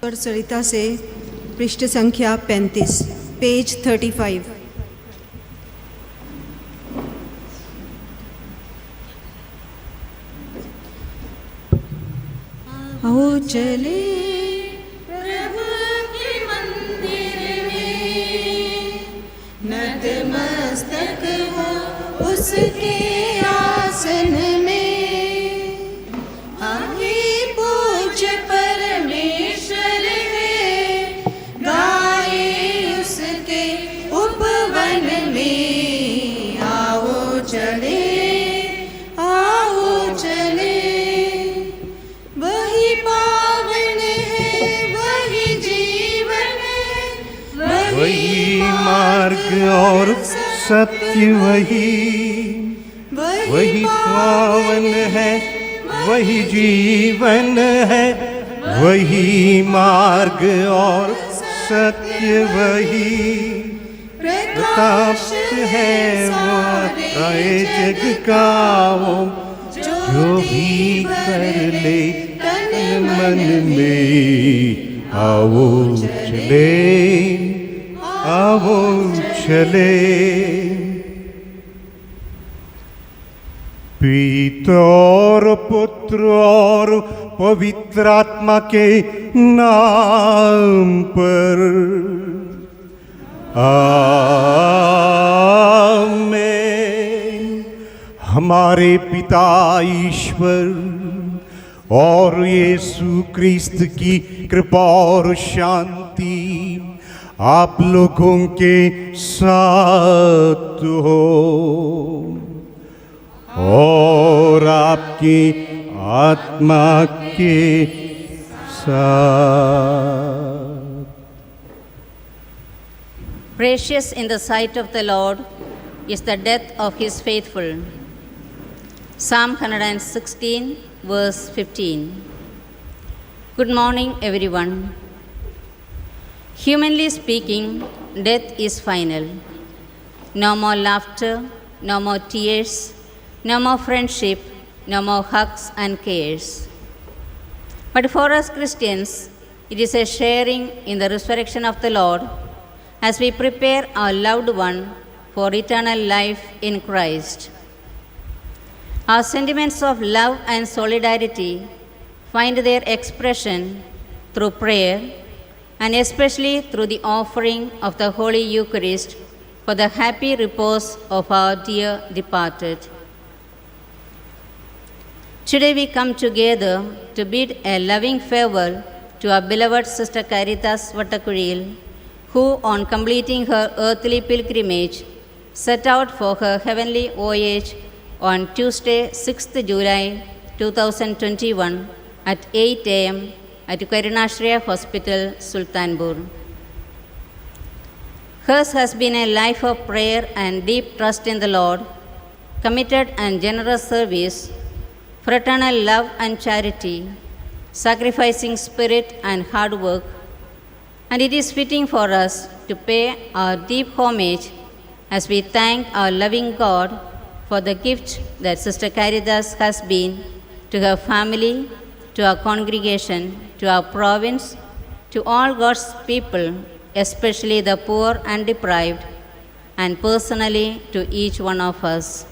और सरिता से पृष्ठ संख्या 35, पेज 35। आओ चले प्रभु के मंदिर में, नतमस्तक हो उसके आसन में। आगे पूज्य परमेश्वर है, गाए उसके उपवन में। आओ चले, आओ चले, वही पावन है, वही जीवन है, वही मार्ग और सत्य, वही पावन है, वही जीवन है। वही मार्ग और सत्य, वही प्रकाश है, वो आए जग का वो, जो भी कर ले तन मन में। आओ चले, आओ चले। पिता और पुत्र और पवित्र आत्मा के नाम पर आमीन। हमारे पिता ईश्वर और यीशु क्रिस्त की कृपा और शांति आप लोगों के साथ हो और आपकी आत्मा के साथ। Precious in the sight of the Lord is the death of his faithful. Psalm 116, verse 15. Good morning, everyone. Humanly speaking, death is final. No more laughter, no more tears, no more friendship, no more hugs and cares. But for us Christians, it is a sharing in the resurrection of the Lord as we prepare our loved one for eternal life in Christ. Our sentiments of love and solidarity find their expression through prayer and especially through the offering of the Holy Eucharist for the happy repose of our dear departed. Today we come together to bid a loving farewell to our beloved Sister Caritas Vattakuzhiyil, who on completing her earthly pilgrimage set out for her heavenly voyage on Tuesday, 6th July 2021 at 8 a.m. at Karunashraya Hospital, Sultanpur. Hers has been a life of prayer and deep trust in the Lord, committed and generous service, fraternal love and charity, sacrificing spirit and hard work, and it is fitting for us to pay our deep homage as we thank our loving God for the gift that Sister Caritas has been to her family, to our congregation, to our province, to all God's people, especially the poor and deprived, and personally to each one of us.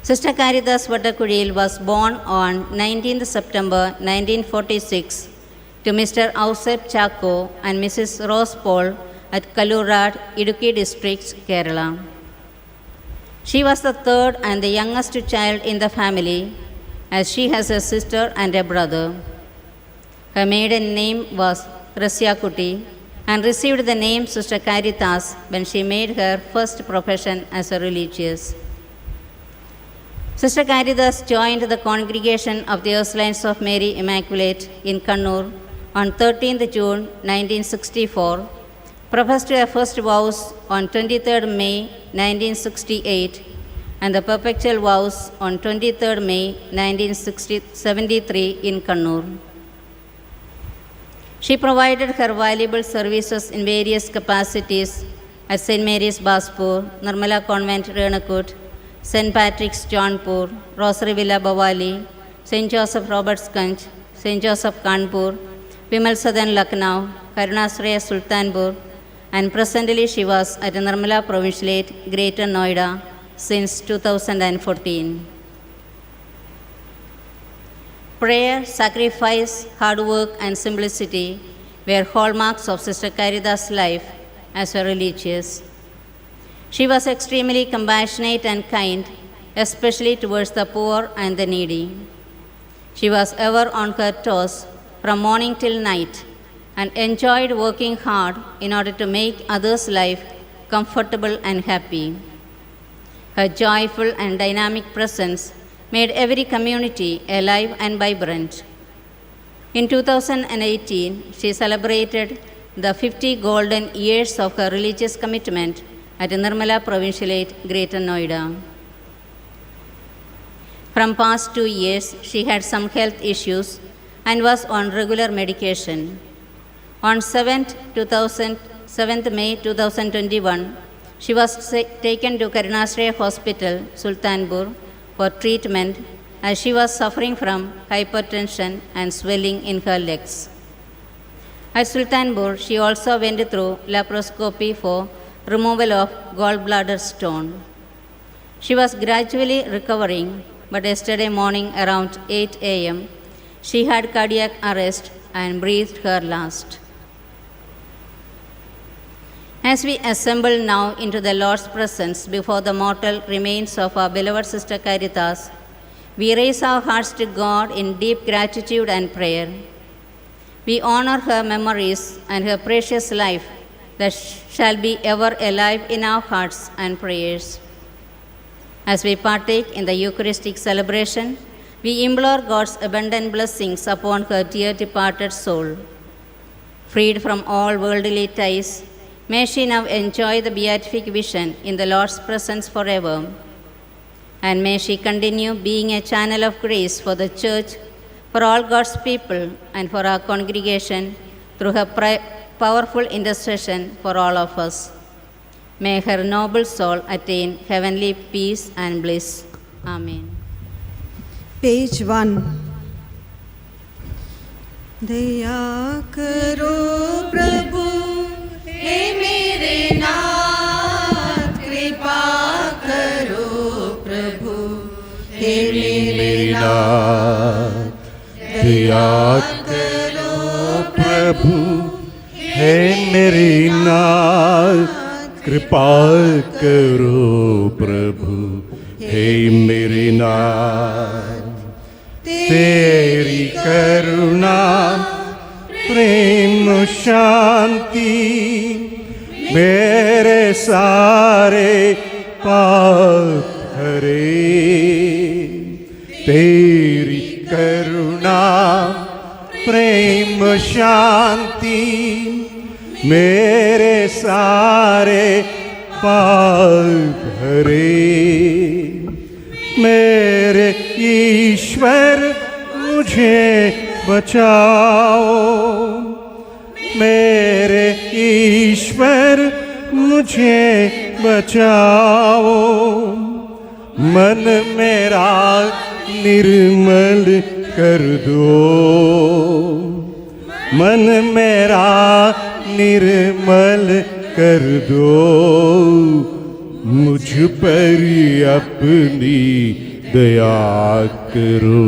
Sister Caritas Vattakuzhiyil was born on 19th September 1946 to Mr. Ausep Chako and Mrs. Rose Paul at Kallurad, Idukki district, Kerala. She was the third and the youngest child in the family, as she has a sister and a brother. Her maiden name was Rasyakutti and received the name Sister Caritas when she made her first profession as a religious. Sister Caritas joined the congregation of the Ursulines of Mary Immaculate in Kannur on 13th June 1964, professed her first vows on 23rd May 1968, and the perpetual vows on 23rd May 1973 in Kannur. She provided her valuable services in various capacities at St. Mary's Baspur, Nirmala Convent, Renakut, St. Patrick's, Jaunpur, Rosary Villa, Bawali, St. Joseph Robertsganj, St. Joseph Kanpur, Vimal Sadan Lucknow, Karunasraya Sultanpur, and presently she was at Nirmala Provincialate, Greater Noida since 2014. Prayer, sacrifice, hard work, and simplicity were hallmarks of Sister Caritas' life as a religious. She was extremely compassionate and kind, especially towards the poor and the needy. She was ever on her toes from morning till night and enjoyed working hard in order to make others' life comfortable and happy. Her joyful and dynamic presence made every community alive and vibrant. In 2018, she celebrated the 50 golden years of her religious commitment at Nirmala Provincialate, Greater Noida. From past 2 years, she had some health issues and was on regular medication. On 7th May 2021, she was taken to Karunasraya Hospital, Sultanpur, for treatment as she was suffering from hypertension and swelling in her legs. At Sultanpur, she also went through laparoscopy for removal of gallbladder stone. She was gradually recovering, but yesterday morning around 8 a.m., she had cardiac arrest and breathed her last. As we assemble now into the Lord's presence before the mortal remains of our beloved Sister Caritas, we raise our hearts to God in deep gratitude and prayer. We honor her memories and her precious life that shall be ever alive in our hearts and prayers. As we partake in the Eucharistic celebration, we implore God's abundant blessings upon her dear departed soul. Freed from all worldly ties, may she now enjoy the beatific vision in the Lord's presence forever. And may she continue being a channel of grace for the Church, for all God's people, and for our congregation through her powerful intercession for all of us. May her noble soul attain heavenly peace and bliss. Amen. Page 1. दया करो प्रभु हे मेरे नाथ, कृपा करो प्रभु हे मेरे नाथ, दया करो प्रभु हे मेरे नाथ, कृपा करो प्रभु हे मेरे नाथ। तेरी करुणा प्रेम शांति मेरे सारे पाप हरे। तेरी करुणा प्रेम शांति मेरे सारे पाप हरे। मेरे ईश्वर मुझे बचाओ, मेरे ईश्वर मुझे बचाओ। मन मेरा निर्मल कर दो, मन मेरा निर्मल कर दो। मुझ पर अपनी दया करो,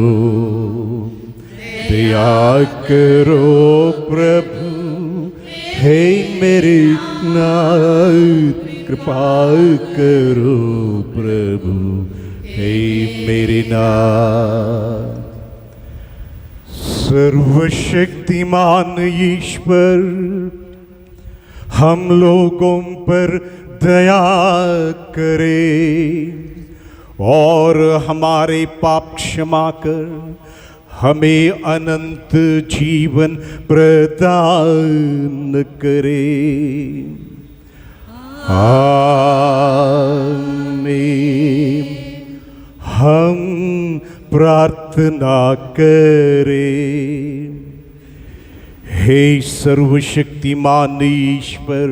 दया करो प्रभु हे मेरे नाथ। कृपा करो प्रभु हे मेरे नाथ। सर्वशक्तिमान ईश्वर हम लोगों पर दया करे और हमारे पाप क्षमा कर हमें अनंत जीवन प्रदान करे। आमीन। हम प्रार्थना करें। हे सर्वशक्तिमान ईश्वर,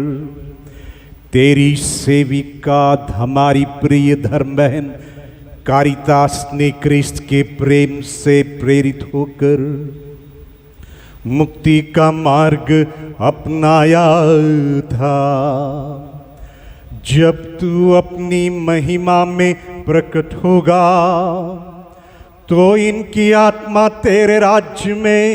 तेरी सेविका हमारी प्रिय धर्म बहन कारितास ने क्रिस्त के प्रेम से प्रेरित होकर मुक्ति का मार्ग अपनाया था। जब तू अपनी महिमा में प्रकट होगा तो इनकी आत्मा तेरे राज्य में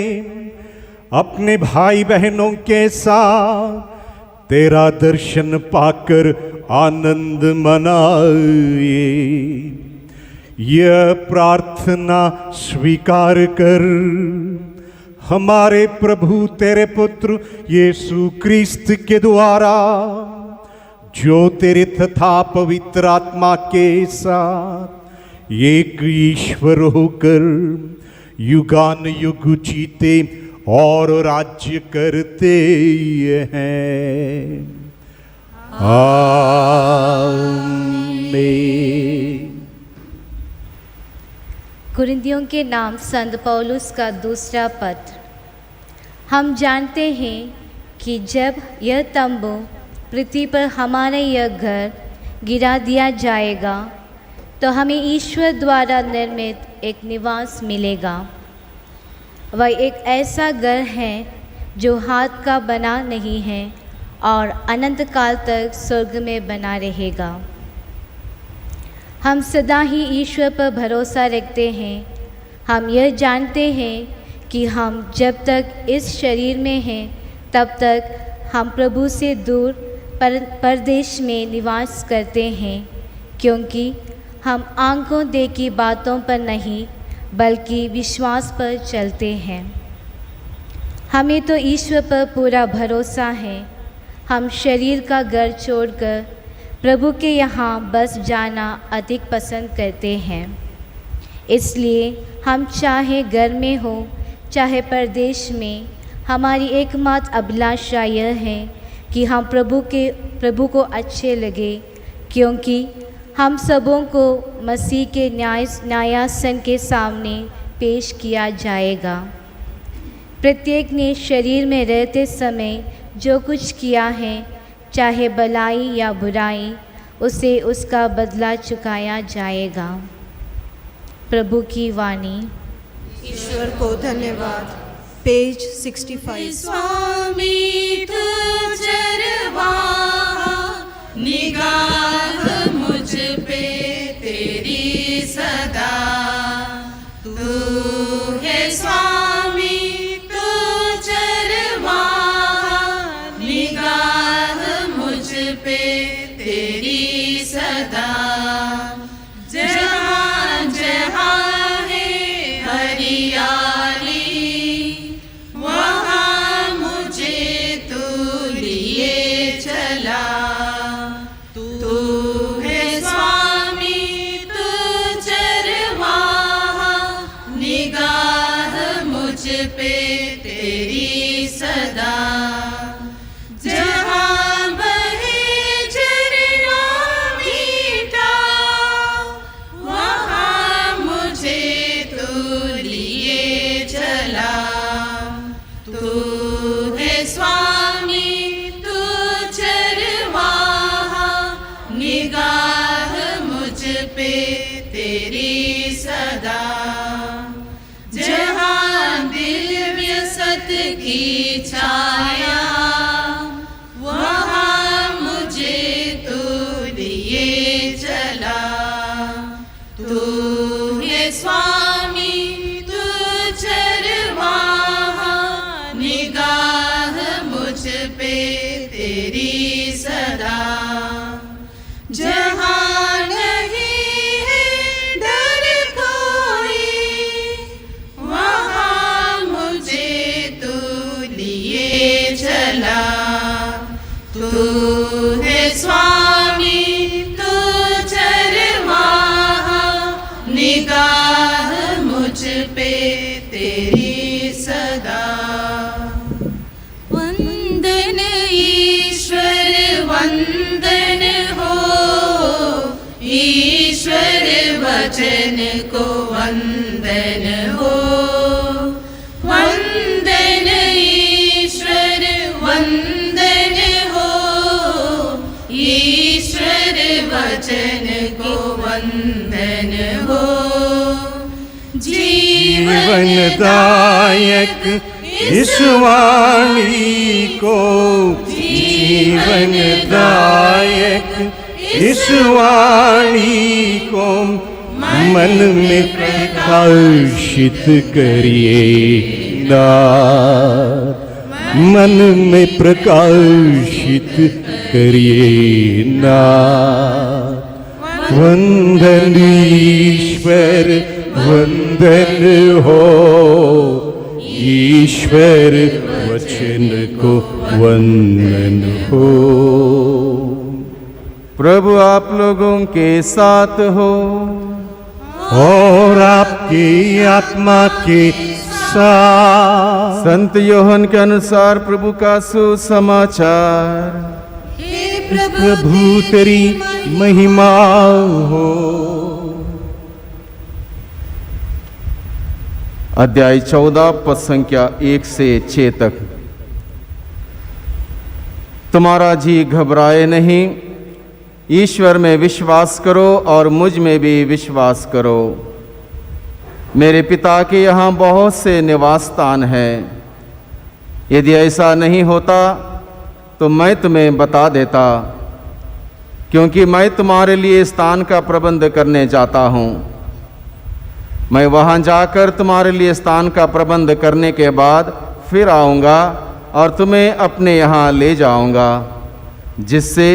अपने भाई बहनों के साथ तेरा दर्शन पाकर आनंद मनाए। यह प्रार्थना स्वीकार कर हमारे प्रभु तेरे पुत्र यीशु क्रिस्त के द्वारा, जो तेरे तथा पवित्र आत्मा के साथ एक ईश्वर होकर युगान युग जीते और राज्य करते हैं। आमीन। कुरिन्थियों के नाम संत पौलुस का दूसरा पत्र। हम जानते हैं कि जब यह तंबू पृथ्वी पर हमारा यह घर गिरा दिया जाएगा तो हमें ईश्वर द्वारा निर्मित एक निवास मिलेगा। वह एक ऐसा घर है जो हाथ का बना नहीं है और अनंत काल तक स्वर्ग में बना रहेगा। हम सदा ही ईश्वर पर भरोसा रखते हैं। हम यह जानते हैं कि हम जब तक इस शरीर में हैं तब तक हम प्रभु से दूर परदेश में निवास करते हैं, क्योंकि हम आंखों देखी बातों पर नहीं बल्कि विश्वास पर चलते हैं। हमें तो ईश्वर पर पूरा भरोसा है। हम शरीर का घर छोड़कर प्रभु के यहाँ बस जाना अधिक पसंद करते हैं। इसलिए हम चाहे घर में हो चाहे परदेश में, हमारी एकमात्र अभिलाषा यह है कि हम प्रभु को अच्छे लगे, क्योंकि हम सबों को मसीह के न्यायासन के सामने पेश किया जाएगा। प्रत्येक ने शरीर में रहते समय जो कुछ किया है, चाहे भलाई या बुराई, उसे उसका बदला चुकाया जाएगा। प्रभु की वाणी। ईश्वर को धन्यवाद। पेज 65। स्वामी तुझ चरवाहा, निगाह मुझ पे तेरी सदा। तू है स्वामी तू चरवाहा, निगाह मुझ पे तेरी सदा। जहाँ जहाँ है हरियाली, वहाँ मुझे तू लिए चला। तू है स्वामी तू चरवाहा, निगाह मुझ पे तेरी सदा। जहाँ बहे झरना मीठा, वहाँ मुझे तू लिए चला। तू है स्वामी तू चरवाहा, निगाह मुझ पे तेरी सदा। जहाँ दिव्य सत्य की छाया, वहाँ मुझे तू लिए चला। तू है स्वामी तू चरवाहा, निगाह मुझ पे तेरी सदा। जहाँ नहीं है डर कोई, वहाँ मुझे तू लिए चला। तू है स्वामी तू चरवाहा, निगाह मुझ पे तेरी सदा। वंदन ईश्वर वंदन हो, ईश्वर वचन को वंदन हो। वंदन ईश्वर वंदन हो, ईश्वर वचन को वंदन हो। जीवनदायक इस वाणी को जीवन दायक, इस वाणी को मन में प्रकाशित करिए नाथ, मन में प्रकाशित करिए नाथ। वंदन ईश्वर वंदन हो, ईश्वर वचन को वंदन हो। प्रभु आप लोगों के साथ हो और आपकी आत्मा के साथ। संत योहन के अनुसार प्रभु का सुसमाचार। प्रभु तेरी महिमा हो। अध्याय 14 पद संख्या 1 से 6 तक। तुम्हारा जी घबराए नहीं, ईश्वर में विश्वास करो और मुझ में भी विश्वास करो। मेरे पिता के यहाँ बहुत से निवास स्थान हैं। यदि ऐसा नहीं होता तो मैं तुम्हें बता देता, क्योंकि मैं तुम्हारे लिए स्थान का प्रबंध करने जाता हूँ। मैं वहाँ जाकर तुम्हारे लिए स्थान का प्रबंध करने के बाद फिर आऊँगा और तुम्हें अपने यहाँ ले जाऊँगा, जिससे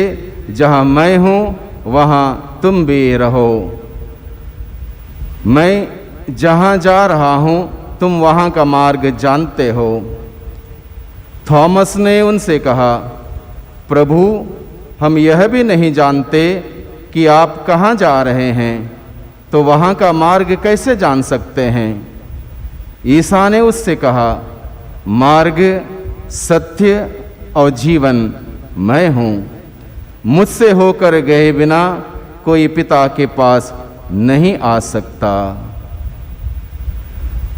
जहाँ मैं हूँ वहाँ तुम भी रहो। मैं जहाँ जा रहा हूँ तुम वहाँ का मार्ग जानते हो। थॉमस ने उनसे कहा, प्रभु हम यह भी नहीं जानते कि आप कहाँ जा रहे हैं, तो वहाँ का मार्ग कैसे जान सकते हैं? ईसा ने उससे कहा, मार्ग सत्य और जीवन मैं हूँ। मुझसे होकर गए बिना कोई पिता के पास नहीं आ सकता।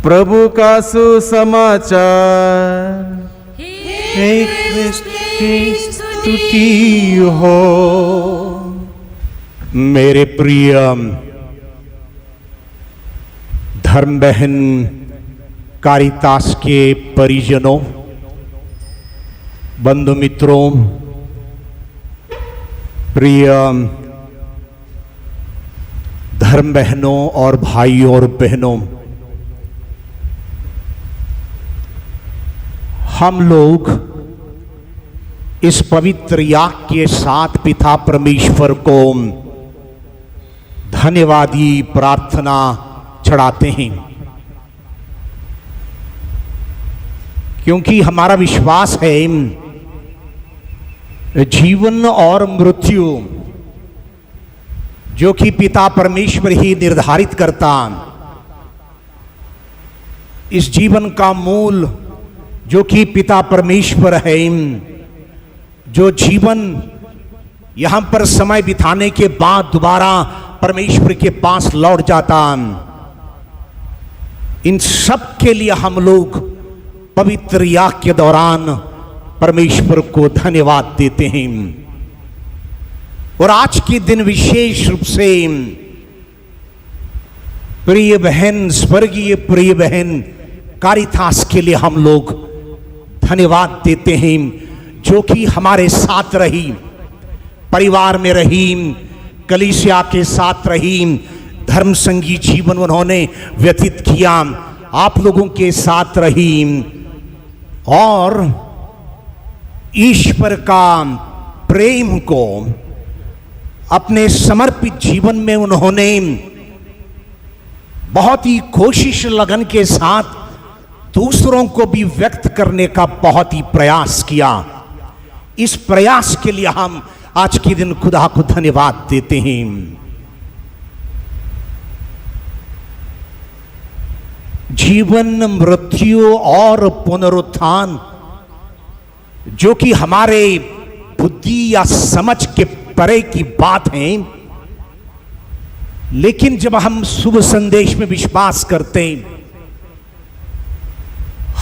प्रभु का सुसमाचार। हे क्रिस्त की स्तुति हो। मेरे प्रिय धर्म बहन कारितास के परिजनों, बंधु मित्रों, प्रिय धर्म बहनों और भाइयों और बहनों, हम लोग इस पवित्र याग के साथ पिता परमेश्वर को धन्यवादी प्रार्थना चढ़ाते हैं, क्योंकि हमारा विश्वास है जीवन और मृत्यु जो कि पिता परमेश्वर ही निर्धारित करता, इस जीवन का मूल जो कि पिता परमेश्वर है, जो जीवन यहां पर समय बिताने के बाद दोबारा परमेश्वर के पास लौट जाता, इन सब के लिए हम लोग पवित्र याग के दौरान परमेश्वर को धन्यवाद देते हैं। और आज के दिन विशेष रूप से प्रिय बहन, स्वर्गीय प्रिय बहन कारितास के लिए हम लोग धन्यवाद देते हैं, जो कि हमारे साथ रही, परिवार में रही, कलीसिया के साथ रही, धर्म संगी जीवन उन्होंने व्यतीत किया, आप लोगों के साथ रही और ईश्वर का प्रेम को अपने समर्पित जीवन में उन्होंने बहुत ही कोशिश लगन के साथ दूसरों को भी व्यक्त करने का बहुत ही प्रयास किया। इस प्रयास के लिए हम आज के दिन खुदा को धन्यवाद देते हैं। जीवन, मृत्यु और पुनरुत्थान जो कि हमारे बुद्धि या समझ के परे की बात है, लेकिन जब हम शुभ संदेश में विश्वास करते हैं,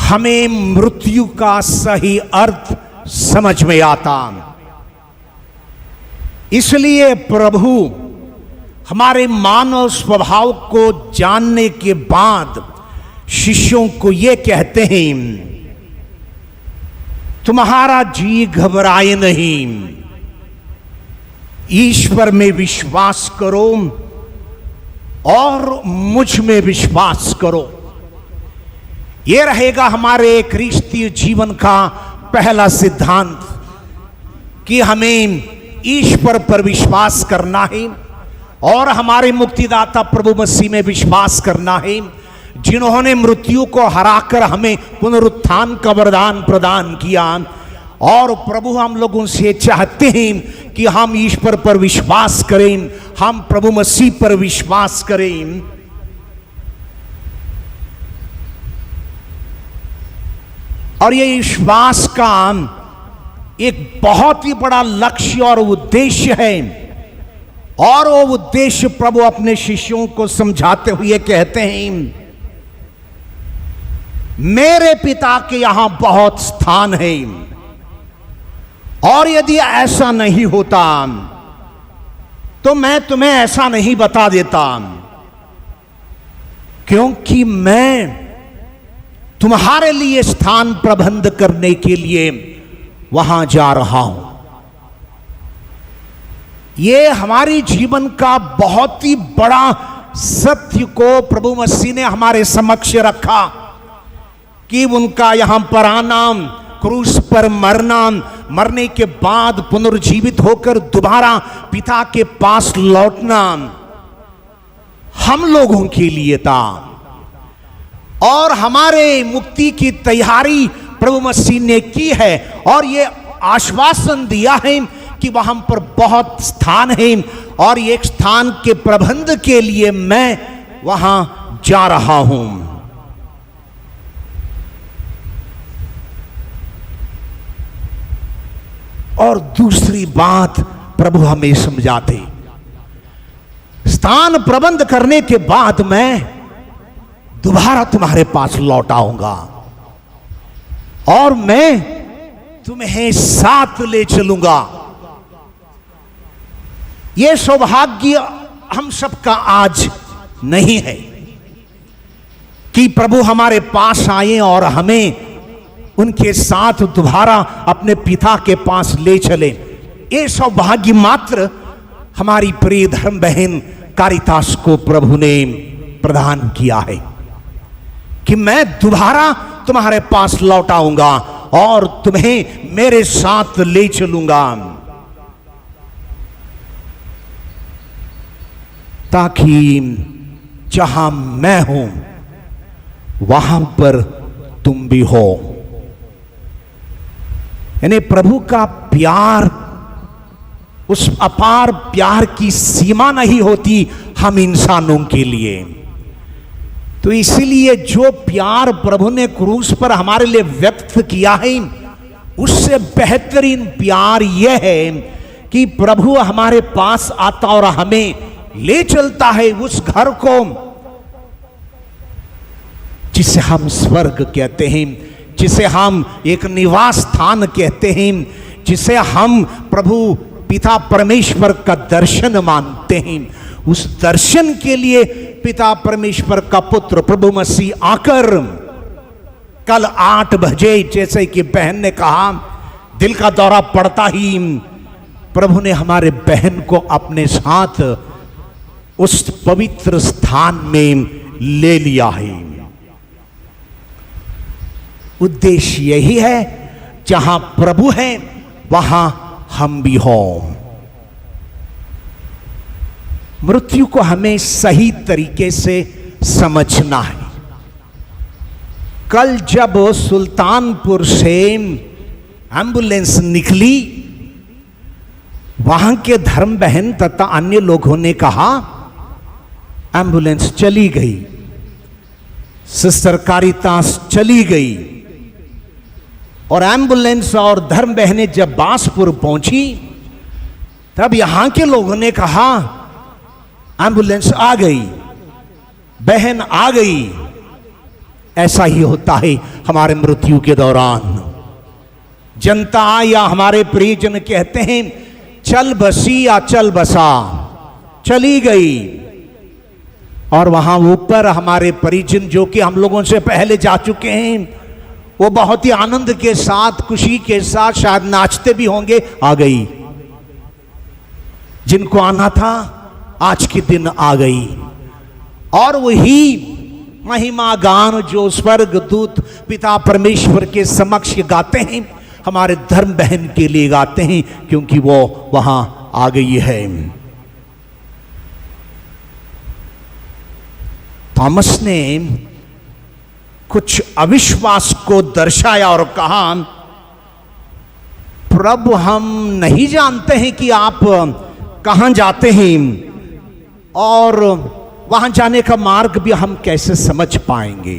हमें मृत्यु का सही अर्थ समझ में आता। इसलिए प्रभु हमारे मानव स्वभाव को जानने के बाद शिष्यों को यह कहते हैं तुम्हारा जी घबराए नहीं, ईश्वर में विश्वास करो और मुझ में विश्वास करो। यह रहेगा हमारे क्रिस्तीय जीवन का पहला सिद्धांत कि हमें ईश्वर पर विश्वास करना है और हमारे मुक्तिदाता प्रभु मसीह में विश्वास करना है, जिन्होंने मृत्यु को हराकर हमें पुनरुत्थान का वरदान प्रदान किया। और प्रभु हम लोगों से चाहते हैं कि हम ईश्वर पर विश्वास करें, हम प्रभु मसीह पर विश्वास करें। और ये विश्वास का एक बहुत ही बड़ा लक्ष्य और उद्देश्य है, और वो उद्देश्य प्रभु अपने शिष्यों को समझाते हुए कहते हैं, मेरे पिता के यहां बहुत स्थान है, और यदि ऐसा नहीं होता तो मैं तुम्हें ऐसा नहीं बता देता, क्योंकि मैं तुम्हारे लिए स्थान प्रबंध करने के लिए वहां जा रहा हूं। ये हमारी जीवन का बहुत ही बड़ा सत्य को प्रभु मसीह ने हमारे समक्ष रखा कि उनका यहां पर आना, क्रूस पर मरना, मरने के बाद पुनर्जीवित होकर दोबारा पिता के पास लौटना हम लोगों के लिए था, और हमारे मुक्ति की तैयारी प्रभु मसीह ने की है, और ये आश्वासन दिया है कि वहां पर बहुत स्थान है, और एक स्थान के प्रबंध के लिए मैं वहां जा रहा हूं। और दूसरी बात प्रभु हमें समझाते, स्थान प्रबंध करने के बाद मैं दोबारा तुम्हारे पास लौट आऊंगा और मैं तुम्हें साथ ले चलूंगा। यह सौभाग्य हम सबका आज नहीं है कि प्रभु हमारे पास आए और हमें उनके साथ दोबारा अपने पिता के पास ले चले। ये सौभाग्य मात्र हमारी प्रिय धर्म बहन कारितास को प्रभु ने प्रदान किया है कि मैं दोबारा तुम्हारे पास लौट आऊंगा और तुम्हें मेरे साथ ले चलूंगा, ताकि जहां मैं हूं वहां पर तुम भी हो। यानी प्रभु का प्यार, उस अपार प्यार की सीमा नहीं होती हम इंसानों के लिए। तो इसीलिए जो प्यार प्रभु ने क्रूस पर हमारे लिए व्यक्त किया है, उससे बेहतरीन प्यार यह है कि प्रभु हमारे पास आता और हमें ले चलता है उस घर को जिसे हम स्वर्ग कहते हैं, जिसे हम एक निवास स्थान कहते हैं, जिसे हम प्रभु पिता परमेश्वर का दर्शन मानते हैं। उस दर्शन के लिए पिता परमेश्वर का पुत्र प्रभु मसीह आकर कल 8 बजे, जैसे कि बहन ने कहा, दिल का दौरा पड़ता ही प्रभु ने हमारे बहन को अपने साथ उस पवित्र स्थान में ले लिया है। उद्देश्य यही है, जहां प्रभु है वहां हम भी हो। मृत्यु को हमें सही तरीके से समझना है। कल जब सुल्तानपुर से एम्बुलेंस निकली, वहां के धर्म बहन तथा अन्य लोगों ने कहा एम्बुलेंस चली गई, सिस्टर कारितास चली गई। और एम्बुलेंस और धर्म बहनें जब बांसपुर पहुंची, तब यहां के लोगों ने कहा एम्बुलेंस आ गई, बहन आ गई। ऐसा ही होता है हमारे मृत्यु के दौरान। जनता या हमारे प्रियजन कहते हैं चल बसी या चल बसा, चली गई। और वहां ऊपर हमारे परिजन जो कि हम लोगों से पहले जा चुके हैं, वो बहुत ही आनंद के साथ, खुशी के साथ, शायद नाचते भी होंगे, आ गई। जिनको आना था आज के दिन आ गई। और वही महिमा गान जो स्वर्ग दूत पिता परमेश्वर के समक्ष गाते हैं, हमारे धर्म बहन के लिए गाते हैं, क्योंकि वो वहां आ गई है। थॉमस ने कुछ अविश्वास को दर्शाया और कहा, प्रभु हम नहीं जानते हैं कि आप कहां जाते हैं और वहां जाने का मार्ग भी हम कैसे समझ पाएंगे।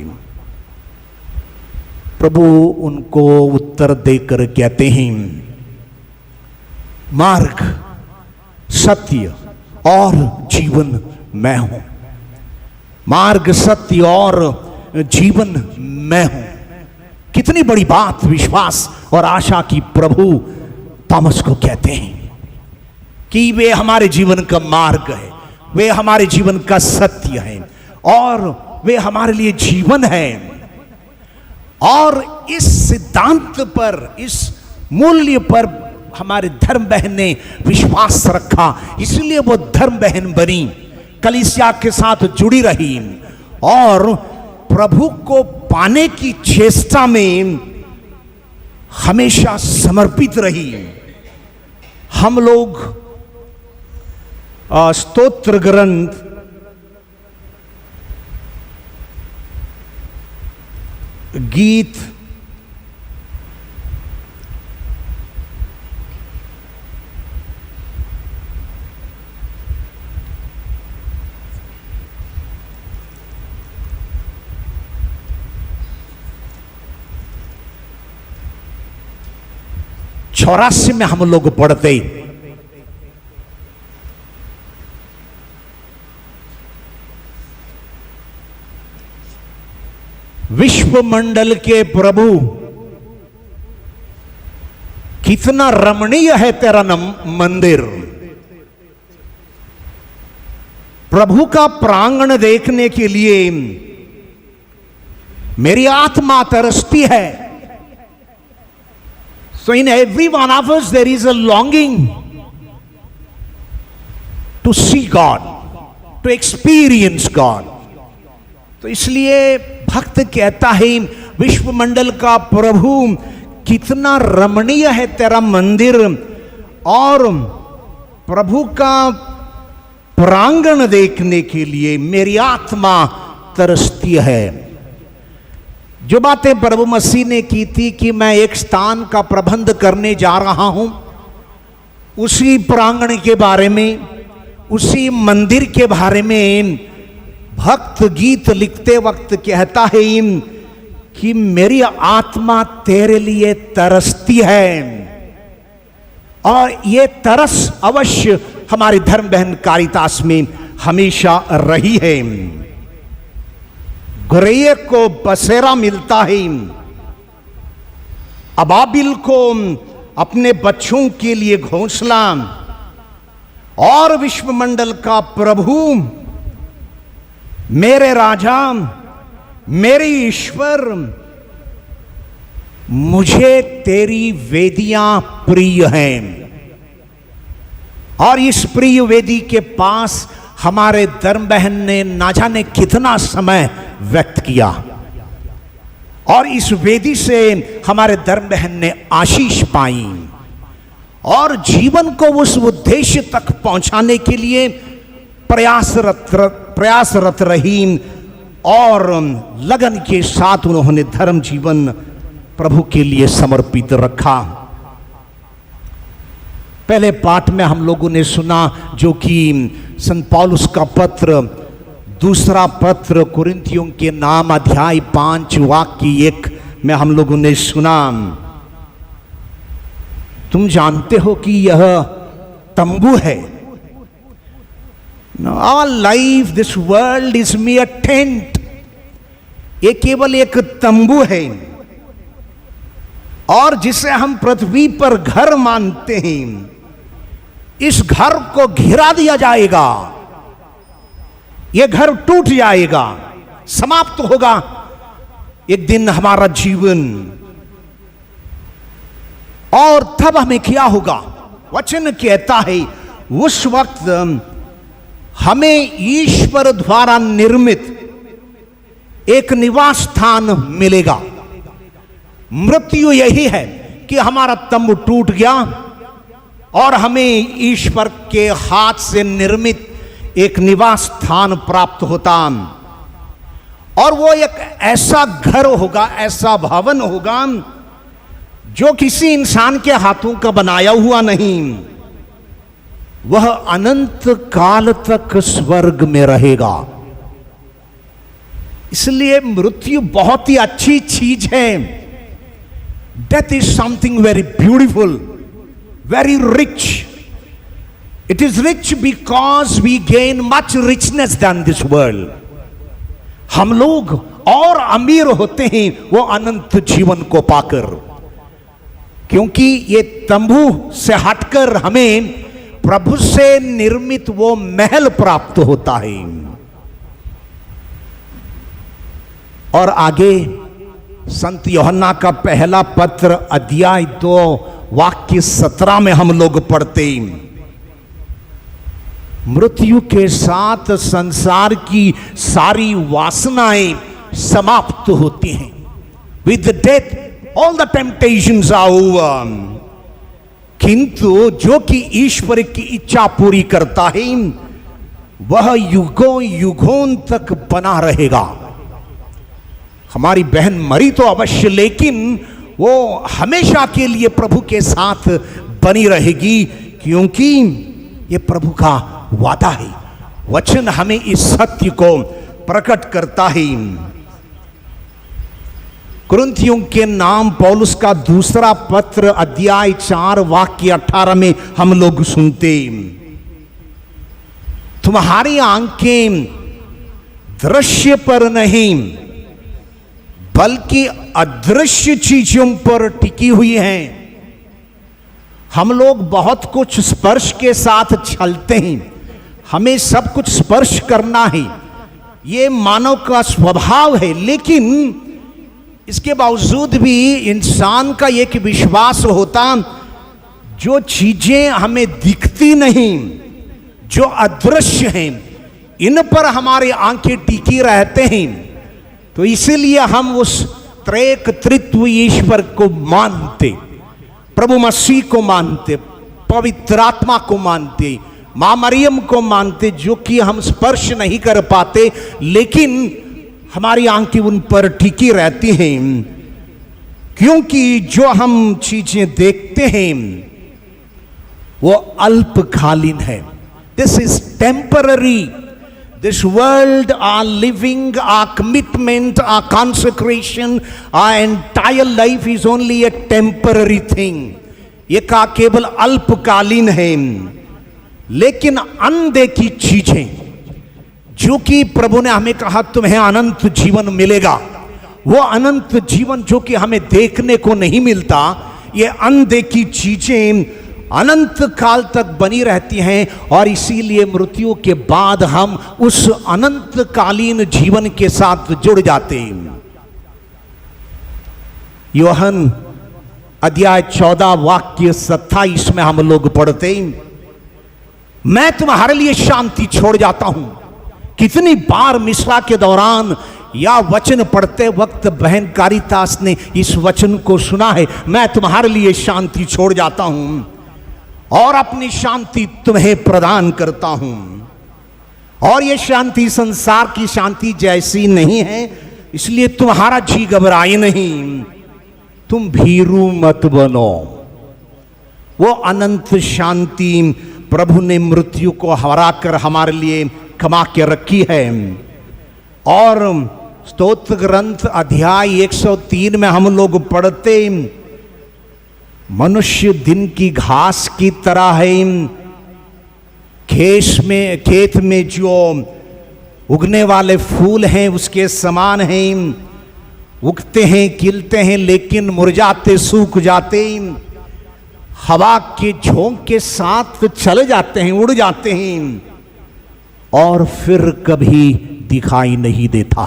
प्रभु उनको उत्तर देकर कहते हैं, मार्ग, सत्य और जीवन मैं हूं। मार्ग, सत्य और जीवन मैं हूं। कितनी बड़ी बात, विश्वास और आशा की प्रभु थॉमस को कहते हैं कि वे हमारे जीवन का मार्ग है, वे हमारे जीवन का सत्य है और वे हमारे लिए जीवन है। और इस सिद्धांत पर, इस मूल्य पर हमारे धर्म बहन ने विश्वास रखा, इसलिए वो धर्म बहन बनी, कलीसिया के साथ जुड़ी रही और प्रभु को पाने की चेष्टा में हमेशा समर्पित रही। हम लोग स्तोत्र ग्रंथ गीत चौरासी में हम लोग पढ़ते, विश्व मंडल के प्रभु कितना रमणीय है तेरा मंदिर। प्रभु का प्रांगण देखने के लिए मेरी आत्मा तरसती है। So in every one of us there is a longing to see God, to experience God. तो इसलिए भक्त कहता है, विश्व मंडल का प्रभु कितना रमणीय है तेरा मंदिर और प्रभु का प्रांगण देखने के लिए मेरी आत्मा तरसती है। जो बातें प्रभु मसीह ने की थी कि मैं एक स्थान का प्रबंध करने जा रहा हूं, उसी प्रांगण के बारे में, उसी मंदिर के बारे में भक्त गीत लिखते वक्त कहता है कि मेरी आत्मा तेरे लिए तरसती है। और ये तरस अवश्य हमारी धर्म बहन कारितास में हमेशा रही है। गौरैया को बसेरा मिलता है, अबाबिल को अपने बच्चों के लिए घोंसला, और विश्वमंडल का प्रभु मेरे राजा, मेरे ईश्वर, मुझे तेरी वेदियां प्रिय हैं। और इस प्रिय वेदी के पास हमारे धर्म बहन ने ना जाने कितना समय व्यक्त किया और इस वेदी से हमारे धर्म बहन ने आशीष पाई और जीवन को उस उद्देश्य तक पहुंचाने के लिए प्रयासरत रही और लगन के साथ उन्होंने धर्म जीवन प्रभु के लिए समर्पित रखा। पहले पाठ में हम लोगों ने सुना जो कि संत पौलुस का पत्र, दूसरा पत्र कुरिन्थियों के नाम, अध्याय 5 वाक्य 1 में हम लोगों ने सुना, तुम जानते हो कि यह तंबू है। Our life, this world is mere tent. ये केवल एक तंबू है और जिसे हम पृथ्वी पर घर मानते हैं, इस घर को घिरा दिया जाएगा, ये घर टूट जाएगा, समाप्त होगा एक दिन हमारा जीवन, और तब हमें क्या होगा? वचन कहता है उस वक्त हमें ईश्वर द्वारा निर्मित एक निवास स्थान मिलेगा। मृत्यु यही है कि हमारा तंबू टूट गया और हमें ईश्वर के हाथ से निर्मित एक निवास स्थान प्राप्त होता, और वो एक ऐसा घर होगा, ऐसा भवन होगा जो किसी इंसान के हाथों का बनाया हुआ नहीं, वह अनंत काल तक स्वर्ग में रहेगा। इसलिए मृत्यु बहुत ही अच्छी चीज है। Death is something very beautiful, very rich. It is rich because we gain much richness than this world. हम लोग और अमीर होते हैं वो अनंत जीवन को पाकर, क्योंकि ये तंबू से हटकर हमें प्रभु से निर्मित वो महल प्राप्त होता है। और आगे संत यूहन्ना का पहला पत्र अध्याय 2 वाक्य 17 में हम लोग पढ़ते हैं, मृत्यु के साथ संसार की सारी वासनाएं समाप्त होती हैं। With death all the temptations are over. किंतु जो कि ईश्वर की इच्छा पूरी करता है वह युगों युगों तक बना रहेगा। हमारी बहन मरी तो अवश्य, लेकिन वो हमेशा के लिए प्रभु के साथ बनी रहेगी, क्योंकि ये प्रभु का वादा है। वचन हमें इस सत्य को प्रकट करता है। कुरिन्थियों के नाम पौलुस का दूसरा पत्र अध्याय 4 वाक्य 18 में हम लोग सुनते, तुम्हारी आंखें दृश्य पर नहीं बल्कि अदृश्य चीजों पर टिकी हुई हैं। हम लोग बहुत कुछ स्पर्श के साथ चलते हैं, हमें सब कुछ स्पर्श करना है, ये मानव का स्वभाव है। लेकिन इसके बावजूद भी इंसान का एक विश्वास होता, जो चीजें हमें दिखती नहीं, जो अदृश्य हैं, इन पर हमारी आंखें टिकी रहते हैं। तो इसीलिए हम उस त्रैक त्रित्व ईश्वर को मानते, प्रभु मसीह को मानते, पवित्र आत्मा को मानते, मां मरियम को मानते, जो कि हम स्पर्श नहीं कर पाते, लेकिन हमारी आंखें उन पर टिकी रहती हैं, क्योंकि जो हम चीजें देखते हैं वो अल्पकालीन है। This is temporary. This world, our living, our commitment, our consecration, our entire life is only a temporary thing. ये का केवल अल्पकालीन है। लेकिन अनदेखी चीजें, जो कि प्रभु ने हमें कहा तुम्हें अनंत जीवन मिलेगा, वो अनंत जीवन जो कि हमें देखने को नहीं मिलता, ये अनदेखी चीजें अनंत काल तक बनी रहती हैं, और इसीलिए मृत्यु के बाद हम उस अनंत कालीन जीवन के साथ जुड़ जाते हैं। यूहन अध्याय 14 वाक्य 27 में हम लोग पढ़ते हैं, मैं तुम्हारे लिए शांति छोड़ जाता हूं। कितनी बार मिस्रा के दौरान या वचन पढ़ते वक्त बहन कारितास ने इस वचन को सुना है, मैं तुम्हारे लिए शांति छोड़ जाता हूं और अपनी शांति तुम्हें प्रदान करता हूं। और ये शांति संसार की शांति जैसी नहीं है, इसलिए तुम्हारा जी घबराए नहीं, तुम भीरू मत बनो। वो अनंत शांति प्रभु ने मृत्यु को हराकर हमारे लिए कमा के रखी है। और स्तोत्र ग्रंथ अध्याय 103 में हम लोग पढ़ते, मनुष्य दिन की घास की तरह है, खेत में जो उगने वाले फूल हैं उसके समान हैं, उगते हैं, खिलते हैं, लेकिन मुरझाते, सूख जाते, हवा के झोंके के साथ चले जाते हैं, उड़ जाते हैं, और फिर कभी दिखाई नहीं देता।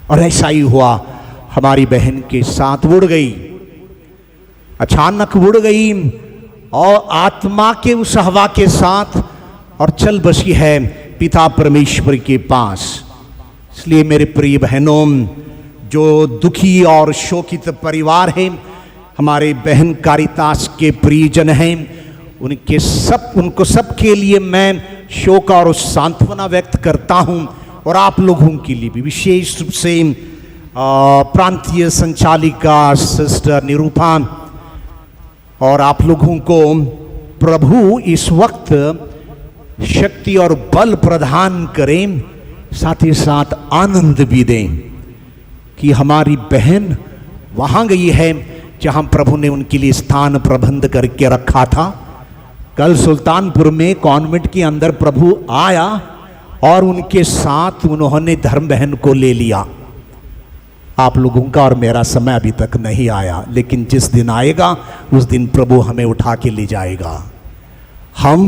और ऐसा ही हुआ, हमारी बहन के साथ उड़ गई, अचानक उड़ गई और आत्मा के उस हवा के साथ और चल बसी है पिता परमेश्वर के पास। इसलिए मेरे प्रिय बहनों, जो दुखी और शोकित परिवार है, हमारे बहन कारितास के प्रियजन हैं, उनको सबके लिए मैं शोक और सांत्वना व्यक्त करता हूं। और आप लोगों के लिए भी विशेष रूप से प्रांतीय संचालिका सिस्टर निरूपा और आप लोगों को प्रभु इस वक्त शक्ति और बल प्रदान करें, साथ ही साथ आनंद भी दें कि हमारी बहन वहां गई है जहां प्रभु ने उनके लिए स्थान प्रबंध करके रखा था। कल सुल्तानपुर में कॉन्वेंट के अंदर प्रभु आया और उनके साथ उन्होंने धर्म बहन को ले लिया। आप लोगों का और मेरा समय अभी तक नहीं आया, लेकिन जिस दिन आएगा उस दिन प्रभु हमें उठा के ले जाएगा। हम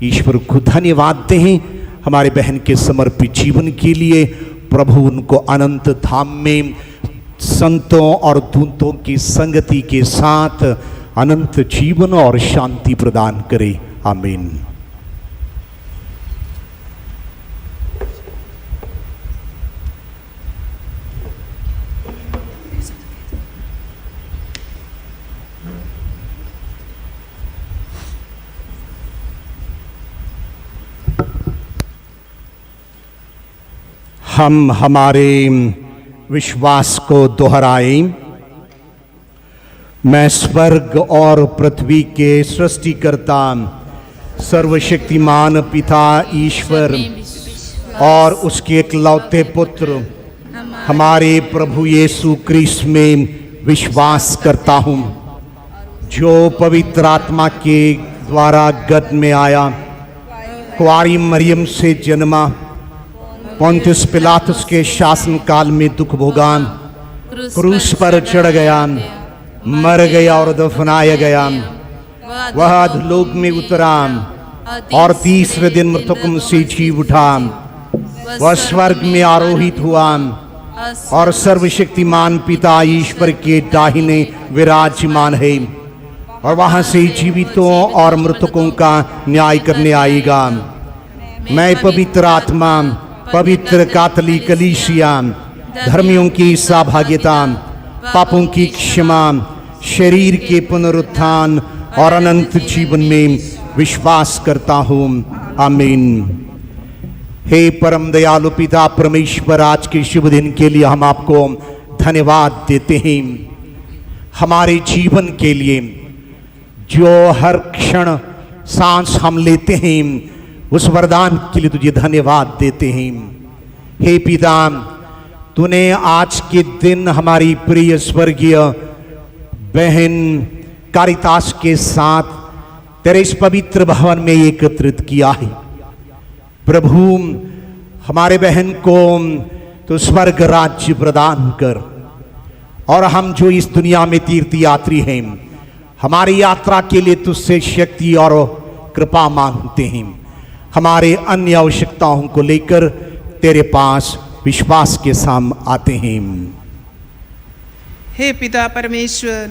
ईश्वर को धन्यवाद दें हमारे बहन के समर्पित जीवन के लिए। प्रभु उनको अनंत धाम में संतों और दूतों की संगति के साथ अनंत जीवन और शांति प्रदान करे। आमीन। हम हमारे विश्वास को दोहराएं। मैं स्वर्ग और पृथ्वी के सृष्टिकर्ता सर्वशक्तिमान पिता ईश्वर और उसके इकलौते पुत्र हमारे प्रभु यीशु क्रिस्त में विश्वास करता हूँ, जो पवित्र आत्मा के द्वारा गर्भ में आया, कुंवारी मरियम से जन्मा, पोंतियुस पिलातुस के शासन काल में दुख भोगा, क्रूस पर चढ़ गया, मर गया और दफनाया गया, वह अधोलोक में उतरा और तीसरे दिन मृतकों से जी उठा, वह स्वर्ग में आरोहित हुआ और सर्वशक्तिमान पिता ईश्वर के दाहिने विराजमान है और वहां से जीवितों और मृतकों का न्याय करने आएगा। मैं पवित्र आत्मा, पवित्र कैथोलिक कलीसिया, धर्मियों की सहभागिता, पापों की क्षमा, शरीर के पुनरुत्थान और अनंत जीवन में विश्वास करता हूँ। आमीन। हे परम दयालु पिता परमेश्वर, आज के शुभ दिन के लिए हम आपको धन्यवाद देते हैं। हमारे जीवन के लिए जो हर क्षण सांस हम लेते हैं, उस वरदान के लिए तुझे धन्यवाद देते हैं। हे पिता, तूने आज के दिन हमारी प्रिय स्वर्गीय बहन कारितास के साथ तेरे इस पवित्र भवन में एकत्रित किया है। प्रभु, हमारे बहन को तो स्वर्ग राज्य प्रदान कर, और हम जो इस दुनिया में तीर्थ यात्री हैं, हमारी यात्रा के लिए तुझसे शक्ति और कृपा मांगते हैं। हमारे अन्य आवश्यकताओं को लेकर तेरे पास विश्वास के साथ आते हैं। हे पिता परमेश्वर,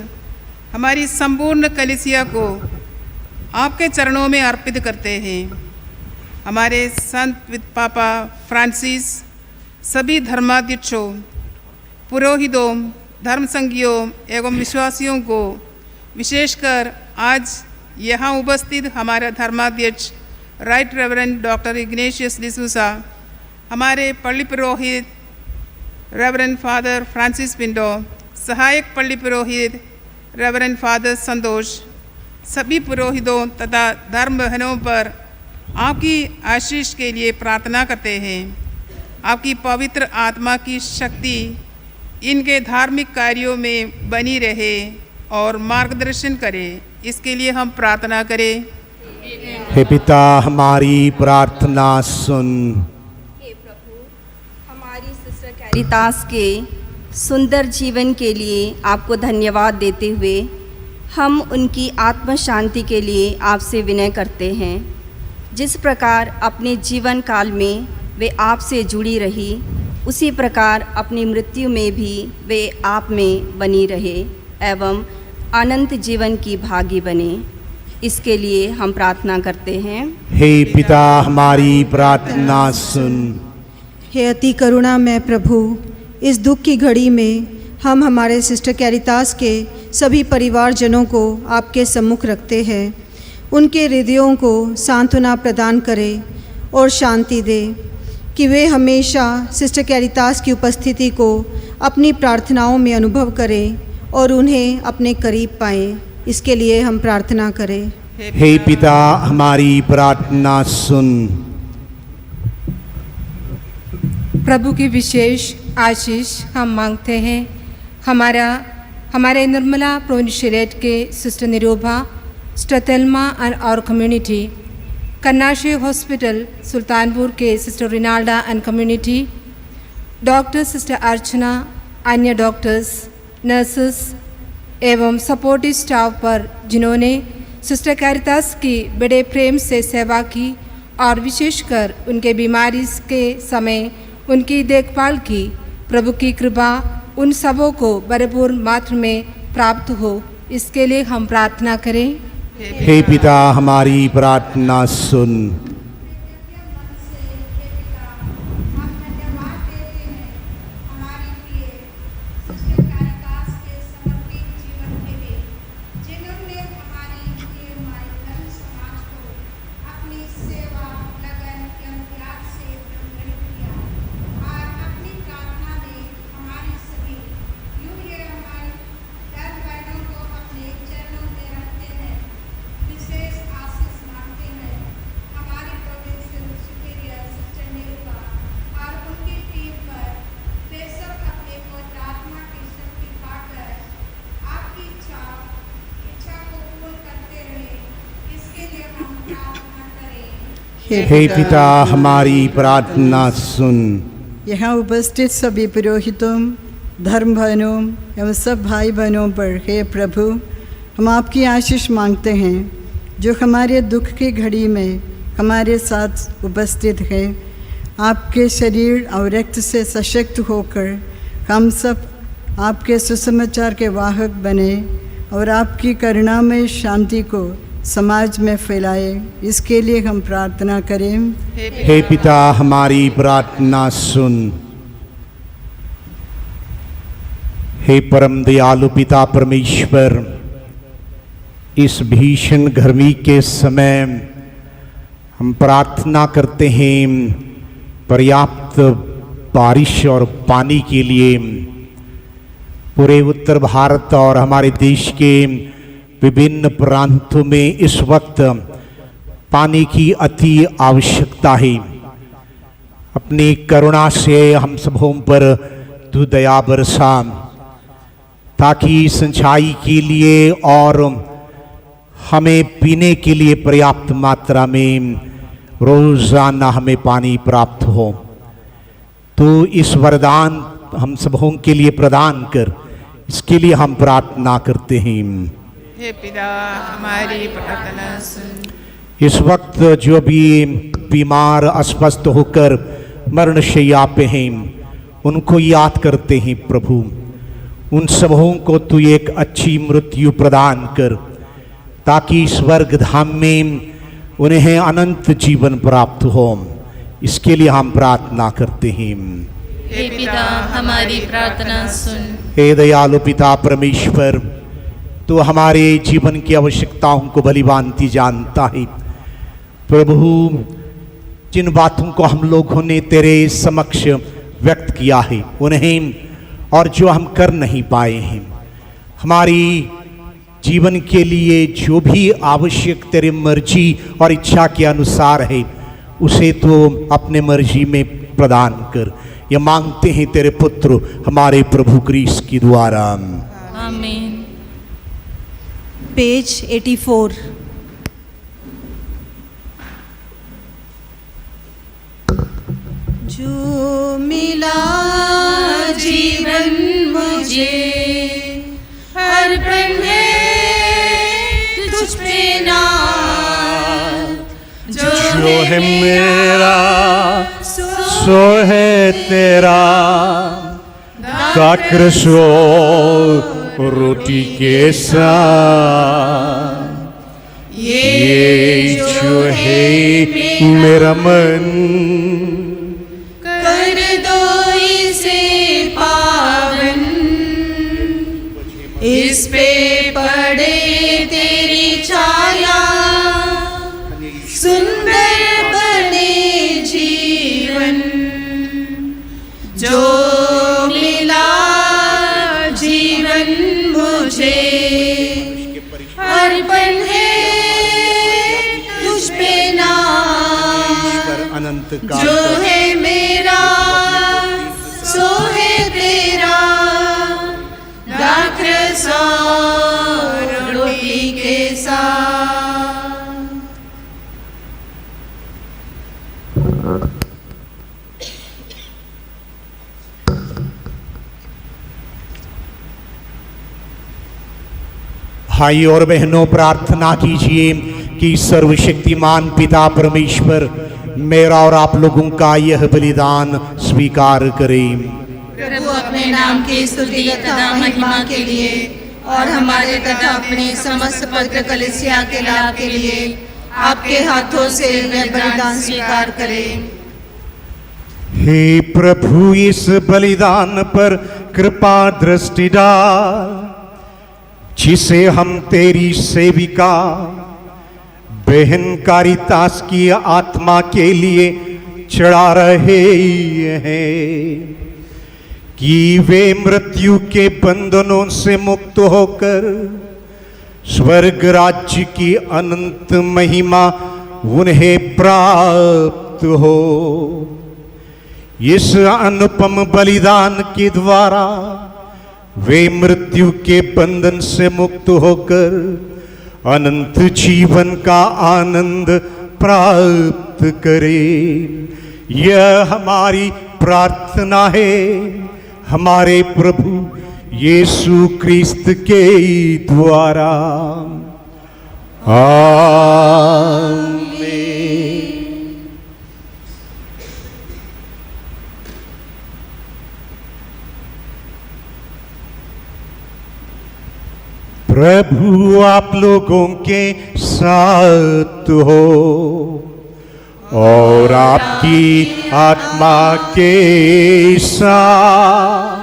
हमारी संपूर्ण कलीसिया को आपके चरणों में अर्पित करते हैं। हमारे संत पापा फ्रांसिस, सभी धर्माध्यक्षों, पुरोहितों, धर्मसंघियों एवं विश्वासियों को, विशेषकर आज यहाँ उपस्थित हमारा धर्माध्यक्ष राइट रेवरेंड डॉक्टर इग्नेशियस डिसूसा, हमारे पल्ली पुरोहित रेवरेंड फादर फ्रांसिस पिंडो, सहायक पल्ली पुरोहित रेवरेंड फादर संतोष, सभी पुरोहितों तथा धर्म बहनों पर आपकी आशीष के लिए प्रार्थना करते हैं। आपकी पवित्र आत्मा की शक्ति इनके धार्मिक कार्यों में बनी रहे और मार्गदर्शन करे, इसके लिए हम प्रार्थना करें। हे पिता, हमारी प्रार्थना सुन। हे प्रभु, हमारी सिस्टर कैरितास के सुंदर जीवन के लिए आपको धन्यवाद देते हुए हम उनकी आत्म शांति के लिए आपसे विनय करते हैं। जिस प्रकार अपने जीवन काल में वे आपसे जुड़ी रही, उसी प्रकार अपनी मृत्यु में भी वे आप में बनी रहे एवं अनंत जीवन की भागी बने। इसके लिए हम प्रार्थना करते हैं। हे पिता हमारी प्रार्थना सुन। हे अति करुणामय प्रभु, इस दुख की घड़ी में हम हमारे सिस्टर कैरितास के सभी परिवारजनों को आपके सम्मुख रखते हैं। उनके हृदयों को सांत्वना प्रदान करें और शांति दे कि वे हमेशा सिस्टर कैरितास की उपस्थिति को अपनी प्रार्थनाओं में अनुभव करें और उन्हें अपने करीब पाएं। इसके लिए हम प्रार्थना करें। हे पिता हमारी प्रार्थना सुन। प्रभु की विशेष आशीष हम मांगते हैं। हमारे निर्मला प्रोविंशियलेट के सिस्टर निरूपा, सिस्टर तेल्मा और कम्युनिटी, कन्नाशे हॉस्पिटल सुल्तानपुर के sister Rinalda and community, doctor sister Archana, अन्य डॉक्टर्स, नर्सेस एवं सपोर्टिव स्टाफ पर जिन्होंने सिस्टर कैरितास की बड़े प्रेम से सेवा की और विशेषकर उनके बीमारी के समय उनकी देखभाल की, प्रभु की कृपा उन सबों को भरपूर मात्रा में प्राप्त हो। इसके लिए हम प्रार्थना करें। हे पिता हमारी प्रार्थना सुन। हे पिता हमारी प्रार्थना सुन। यहाँ उपस्थित सभी पुरोहितों, धर्म बहनों एवं सब भाई बहनों पर हे प्रभु, हम आपकी आशीष मांगते हैं जो हमारे दुख की घड़ी में हमारे साथ उपस्थित है। आपके शरीर और रक्त से सशक्त होकर हम सब आपके सुसमाचार के वाहक बने और आपकी करुणा में शांति को समाज में फैलाए। इसके लिए हम प्रार्थना करें। हे पिता हमारी प्रार्थना सुन। हे परम दयालु पिता परमेश्वर, इस भीषण गर्मी के समय हम प्रार्थना करते हैं पर्याप्त बारिश और पानी के लिए। पूरे उत्तर भारत और हमारे देश के विभिन्न प्रांतों में इस वक्त पानी की अति आवश्यकता है। अपनी करुणा से हम सबों पर तू दया बरसा, ताकि सिंचाई के लिए और हमें पीने के लिए पर्याप्त मात्रा में रोजाना हमें पानी प्राप्त हो। तो इस वरदान हम सबों के लिए प्रदान कर, इसके लिए हम प्रार्थना करते हैं। हे पिता हमारी प्रार्थना सुन। इस वक्त जो भी बीमार अस्वस्थ होकर मरणशैया पे हैं, उनको याद करते हैं प्रभु। उन सबों को तू एक अच्छी मृत्यु प्रदान कर, ताकि स्वर्ग धाम में उन्हें अनंत जीवन प्राप्त हो। इसके लिए हम प्रार्थना करते हैं। हे पिता हमारी प्रार्थना सुन। हे दयालु पिता परमेश्वर, तो हमारे जीवन की आवश्यकताओं को भली भांति जानता है प्रभु। जिन बातों को हम लोगों ने तेरे समक्ष व्यक्त किया है उन्हें, और जो हम कर नहीं पाए हैं, हमारी जीवन के लिए जो भी आवश्यक तेरे मर्जी और इच्छा के अनुसार है, उसे तो अपने मर्जी में प्रदान कर। ये मांगते हैं तेरे पुत्र हमारे प्रभु क्रीस्त के द्वारा। आमीन। पेज 84। जो मिला जीवन मुझे अर्पण है तुझ पे नाथ, जो है मेरा सो है तेरा दाक्रसो रोटी के साथ, ये जो है मेरा मन, कर दो इसे पावन, इस पे पड़े तेरी छाया, सुंदर बने जीवन, जो मिला जीवन मुझे अर्पण है तुझ पे नाम, अनंत जो है मेरा सो है तेरा, दाखरस और रोटी के साथ। भाई और बहनों, प्रार्थना कीजिए कि सर्वशक्तिमान पिता परमेश्वर मेरा और आप लोगों का यह बलिदान स्वीकार करें। प्रभु अपने नाम की स्तुति तथा महिमा के लिए और हमारे तथा अपने समस्त पवित्र कलीसिया के लाभ के लिए आपके हाथों से यह बलिदान स्वीकार करें। हे प्रभु, इस बलिदान पर कृपा दृष्टि डाल, जिसे हम तेरी सेविका बहन कारितास की आत्मा के लिए चढ़ा रहे हैं, कि वे मृत्यु के बंधनों से मुक्त होकर स्वर्ग राज्य की अनंत महिमा उन्हें प्राप्त हो। इस अनुपम बलिदान के द्वारा वे मृत्यु के बंधन से मुक्त होकर अनंत जीवन का आनंद प्राप्त करें। यह हमारी प्रार्थना है हमारे प्रभु यीशु क्रिस्त के द्वारा। आमीन। प्रभु आप लोगों के साथ हो और आपकी आत्मा के साथ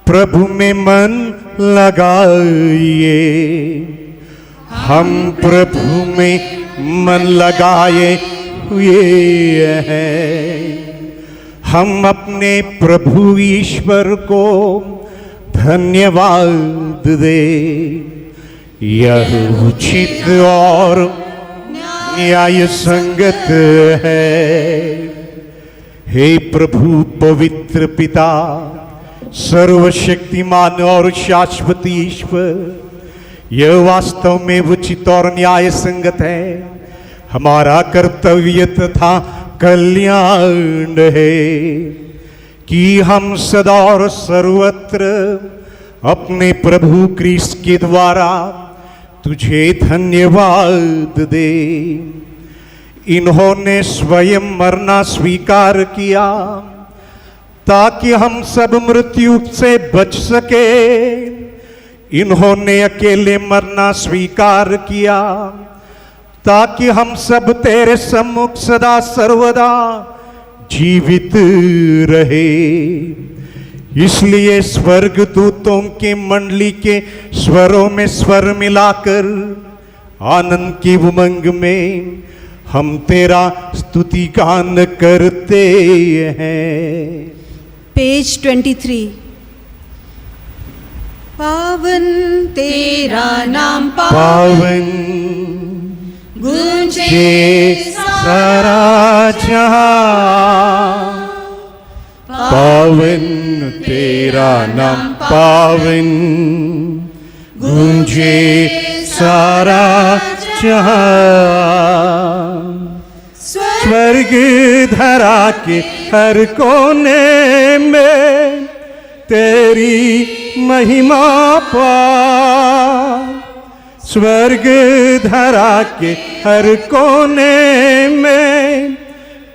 प्रभु में मन लगाइए। हम प्रभु में मन लगाए हुए हैं। हम अपने प्रभु ईश्वर को धन्यवाद दे। यह उचित और न्याय संगत है। हे प्रभु पवित्र पिता, सर्वशक्तिमान और शाश्वत ईश्वर, यह वास्तव में उचित और न्याय संगत है। हमारा कर्तव्य तथा कल्याण है कि हम सदा और सर्वत्र अपने प्रभु क्रिस्त के द्वारा तुझे धन्यवाद दे। इन्होंने स्वयं मरना स्वीकार किया ताकि हम सब मृत्यु से बच सके। इन्होंने अकेले मरना स्वीकार किया ताकि हम सब तेरे सम्मुख सदा सर्वदा जीवित रहे। इसलिए स्वर्ग दूतों के मंडली के स्वरों में स्वर मिलाकर आनंद की उमंग में हम तेरा स्तुति गान करते हैं। पेज 23। पावन तेरा नाम, पावन गूंजे सारा जहां। पावन तेरा नाम, पावन गूंजे सारा जहां। स्वर्ग धरा के हर कोने में तेरी महिमा पा। स्वर्ग धरा के हर कोने में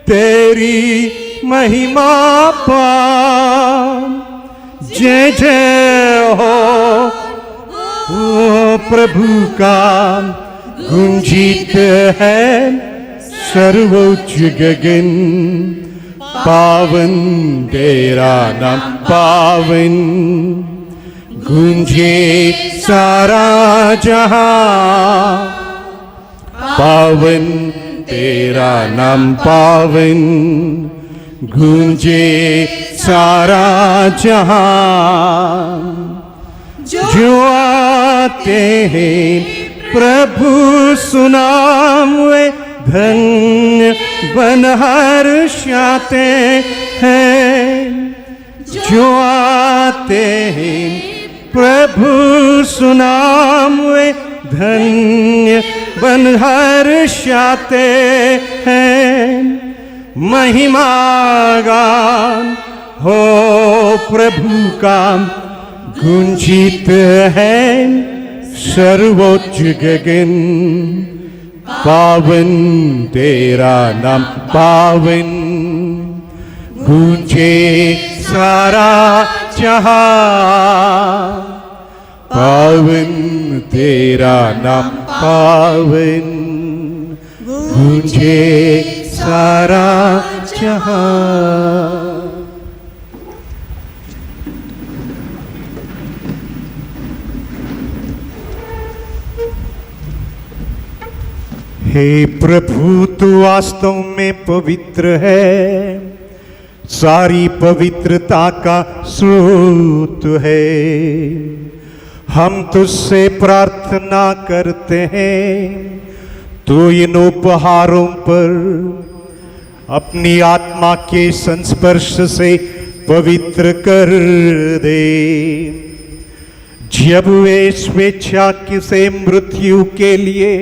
तेरी महिमा पान। जय जय हो ओ प्रभु का गुंजित है सर्वोच्च गगन। पावन तेरा नाम पावन, गूंजे सारा जहां। पावन तेरा नाम पावन, गूंजे सारा जहां। जो आते हैं प्रभु सुनाम वे धन्य बन हर्षाते हैं। जो आते हैं प्रभु सुनाम वे धन्य बन हर्षाते हैं। महिमा गान हो प्रभु का गुंजित है सर्वोच्च गगन। पावन तेरा नाम पावन, गूंजे सारा जहां। पावन तेरा नाम पावन, गूंजे सारा जहां। हे प्रभु तू वास्तव में पवित्र है, सारी पवित्रता का स्रोत है। हम तुझसे प्रार्थना करते हैं, तू इन उपहारों पर अपनी आत्मा के संस्पर्श से पवित्र कर दे। जब वे स्वेच्छा से मृत्यु के लिए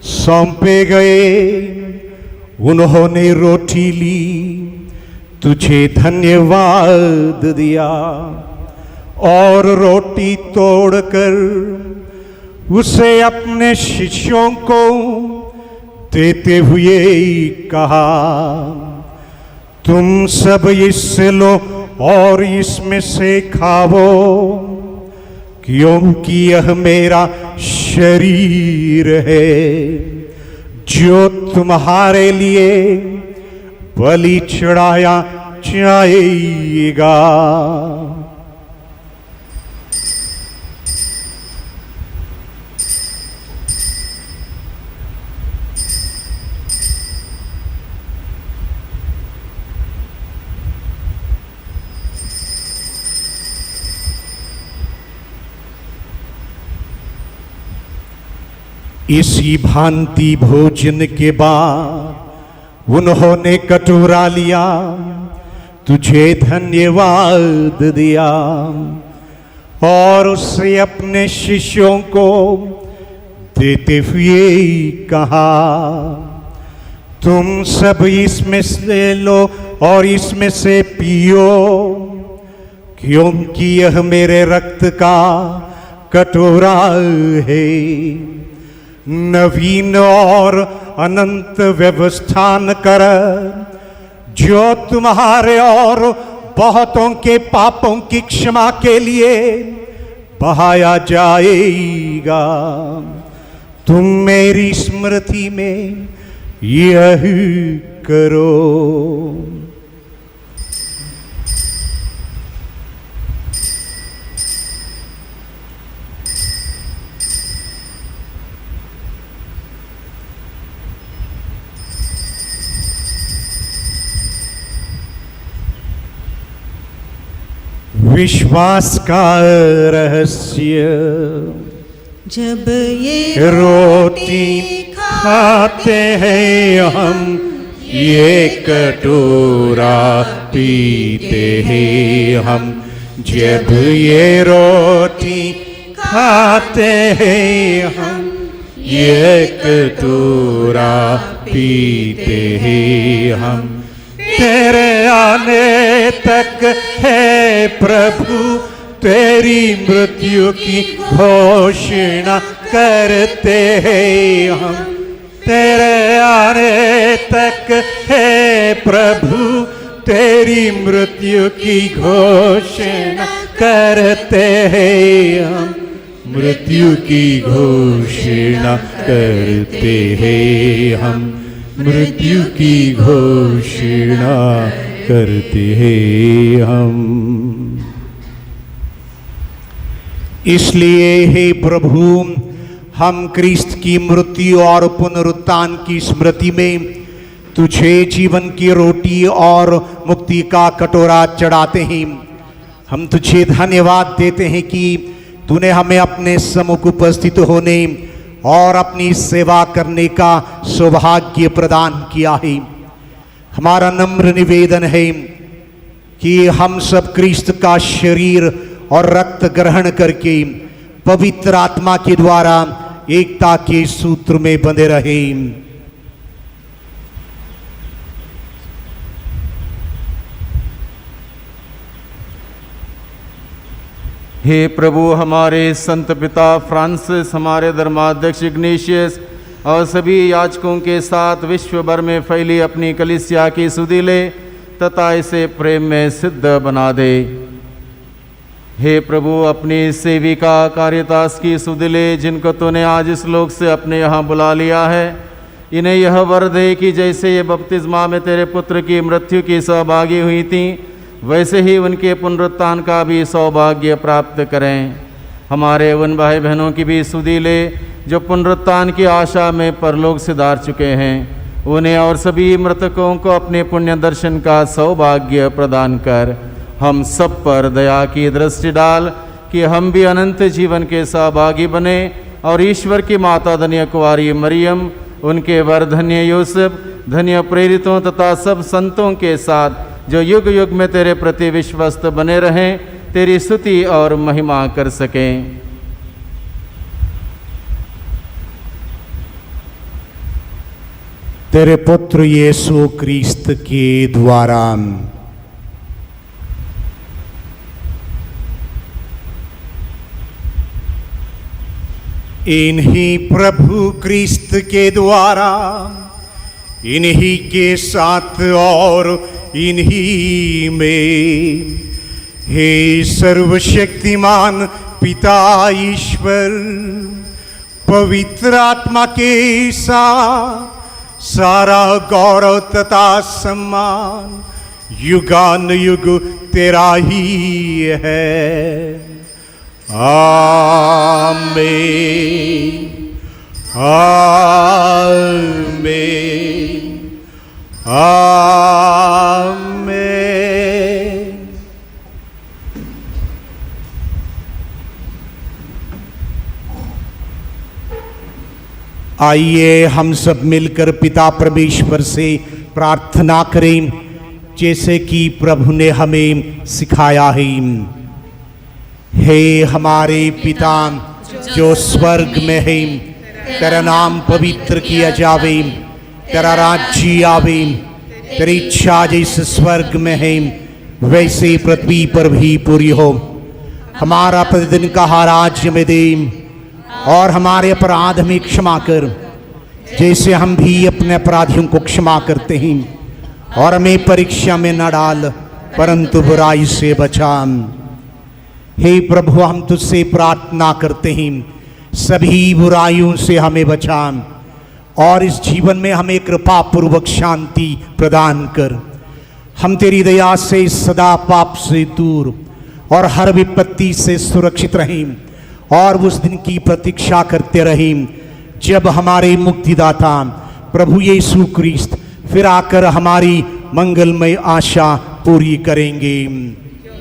सौंपे गए, उन्होंने रोटी ली, तुझे धन्यवाद दिया और रोटी तोड़कर उसे अपने शिष्यों को देते हुए कहा, तुम सब इससे लो और इसमें से खाओ, क्योंकि यह मेरा शरीर है जो तुम्हारे लिए बलि चढ़ाया जाएगा। इसी भांति भोजन के बाद उन्होंने कटोरा लिया, तुझे धन्यवाद दिया और उससे अपने शिष्यों को देते हुए कहा, तुम सब इसमें से लो और इसमें से पियो, क्योंकि यह मेरे रक्त का कटोरा है, नवीन और अनंत व्यवस्थान कर, जो तुम्हारे और बहुतों के पापों की क्षमा के लिए बहाया जाएगा। तुम मेरी स्मृति में यह करो। विश्वास का रहस्य। जब ये रोटी खाते हैं हम, ये कटोरा पीते हैं हम, जब ये रोटी खाते हैं हम, ये कटोरा पीते हैं हम, तेरे आने तक है प्रभु तेरी मृत्यु की घोषणा करते हैं हम, तेरे आने तक है प्रभु तेरी मृत्यु की घोषणा करते हैं हम, मृत्यु की घोषणा करते हैं हम, मृत्यु की घोषणा करते हैं हम। इसलिए हे प्रभु, हम क्रिस्त की मृत्यु और पुनरुत्थान की स्मृति में तुझे जीवन की रोटी और मुक्ति का कटोरा चढ़ाते हैं। हम तुझे धन्यवाद देते हैं कि तूने हमें अपने सम्मुख उपस्थित होने और अपनी सेवा करने का सौभाग्य प्रदान किया है। हमारा नम्र निवेदन है कि हम सब क्रिस्त का शरीर और रक्त ग्रहण करके पवित्र आत्मा के द्वारा एकता के सूत्र में बंधे रहें। हे प्रभु, हमारे संत पिता फ्रांसिस, हमारे धर्माध्यक्ष इग्नेशियस और सभी याजकों के साथ विश्व भर में फैली अपनी कलीसिया की सुधि ले तथा इसे प्रेम में सिद्ध बना दे। हे प्रभु, अपनी सेविका कारितास की सुधि ले, जिनको तूने आज इस लोक से अपने यहाँ बुला लिया है, इन्हें यह वर दे कि जैसे ये बपतिस्मा में तेरे पुत्र की मृत्यु की सहभागी हुई थी, वैसे ही उनके पुनरुत्थान का भी सौभाग्य प्राप्त करें। हमारे उन भाई बहनों की भी सुधि ले जो पुनरुत्थान की आशा में परलोक सिधार चुके हैं, उन्हें और सभी मृतकों को अपने पुण्य दर्शन का सौभाग्य प्रदान कर हम सब पर दया की दृष्टि डाल कि हम भी अनंत जीवन के सहभागी बने और ईश्वर की माता धन्य कुंवारी मरियम, उनके वर धन्य यूसुफ, धन्य प्रेरितों तथा सब संतों के साथ जो युग युग में तेरे प्रति विश्वस्त बने रहें, तेरी स्तुति और महिमा कर सकें। तेरे पुत्र यीशु क्रिस्त के द्वारा इन्हीं प्रभु क्रिस्त के द्वारा, इन्हीं के साथ और इन्हीं में, हे सर्वशक्तिमान पिता ईश्वर, पवित्र आत्मा के साथ सारा गौरव तथा सम्मान युगान युग तेरा ही है। आमीन, आमीन, आमीन। आइए हम सब मिलकर पिता परमेश्वर से प्रार्थना करें, जैसे कि प्रभु ने हमें सिखाया है। हे हमारे पिता जो स्वर्ग में है, तेरा नाम पवित्र किया जावे, तेरा राज्य आवे, तेरी इच्छा जैसे स्वर्ग में है वैसे पृथ्वी पर भी पूरी हो। हमारा प्रतिदिन का आहार आज हमें दे और हमारे अपराध में क्षमा कर, जैसे हम भी अपने अपराधियों को क्षमा करते हैं, और हमें परीक्षा में न डाल परंतु बुराई से बचा। हे प्रभु, हम तुझसे प्रार्थना करते हैं, सभी बुराइयों से हमें बचा और इस जीवन में हमें कृपा पूर्वक शांति प्रदान कर। हम तेरी दया से सदा पाप से दूर और हर विपत्ति से सुरक्षित रहें और उस दिन की प्रतीक्षा करते रहें जब हमारे मुक्तिदाता प्रभु यीशु क्रिस्त फिर आकर हमारी मंगलमय आशा पूरी करेंगे।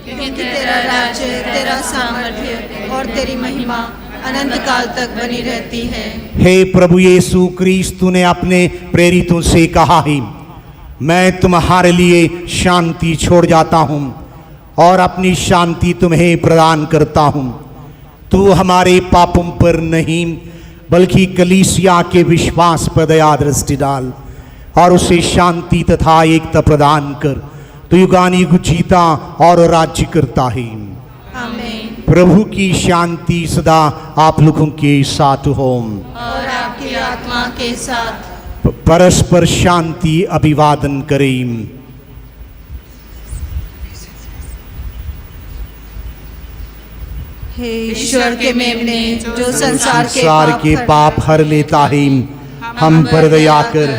क्योंकि तेरा राज्य, तेरा सामर्थ्य और तेरी महिमा अनंत काल तक बनी रहती है। हे प्रभु यीशु क्रिस्त, तूने अपने प्रेरितों से कहा है, मैं तुम्हारे लिए शांति छोड़ जाता हूँ और अपनी शांति तुम्हें प्रदान करता हूँ। तू हमारे पापों पर नहीं बल्कि कलीसिया के विश्वास पर दया दृष्टि डाल और उसे शांति तथा एकता प्रदान कर। तू युगानुयुग जीता और राज्य करता है। आमीन। प्रभु की शांति सदा आप लोगों के साथ हो और आपकी आत्मा के साथ। परस्पर शांति अभिवादन करें। हे ईश्वर के मेमने जो संसार के पाप हर लेता है, हम पर दया कर।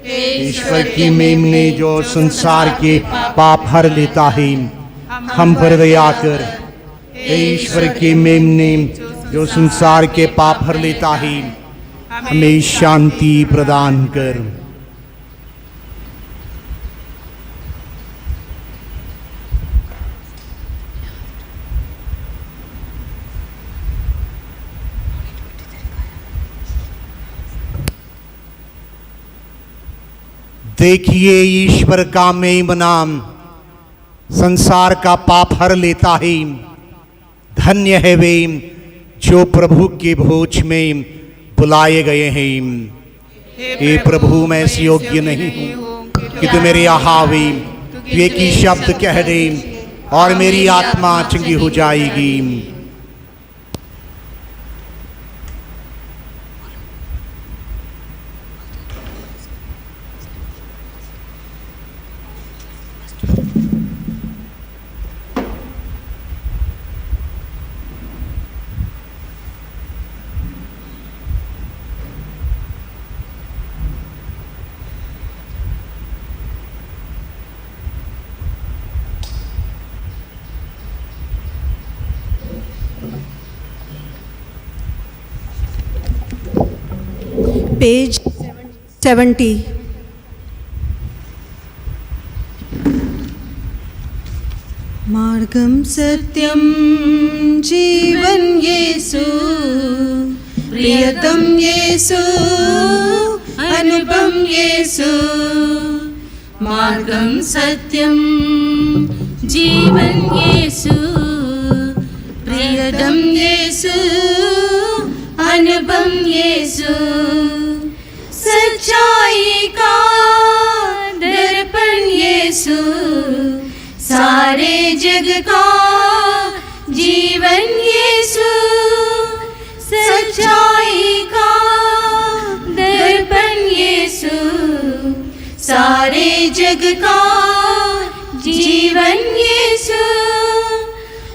ईश्वर की मेमने जो संसार के पाप हर लेता है, हम पर दया कर। ईश्वर की मेमने जो संसार के पाप हर लेता है, हमें शांति प्रदान कर। देखिए ईश्वर का मेम नाम संसार का पाप हर लेता है। धन्य है वे जो प्रभु के भोज में बुलाए गए हैं। हे प्रभु, मैं इस योग्य नहीं हूँ कि तू मेरे यहाँ आवे, तू एक ही शब्द कह दे और मेरी आत्मा चंगी हो जाएगी। पेज 70। मार्गम सत्यम जीवन येसु, प्रियतम येसु, अनुपम येसु। मार्गम सत्यम जीवन येसु, प्रियतम येसु, अनुपम येसु। सच्चाई का दर्पण येसु, सारे जग का जीवन येसु। सच्चाई का दर्पण येसु, सारे जग का जीवन येसु।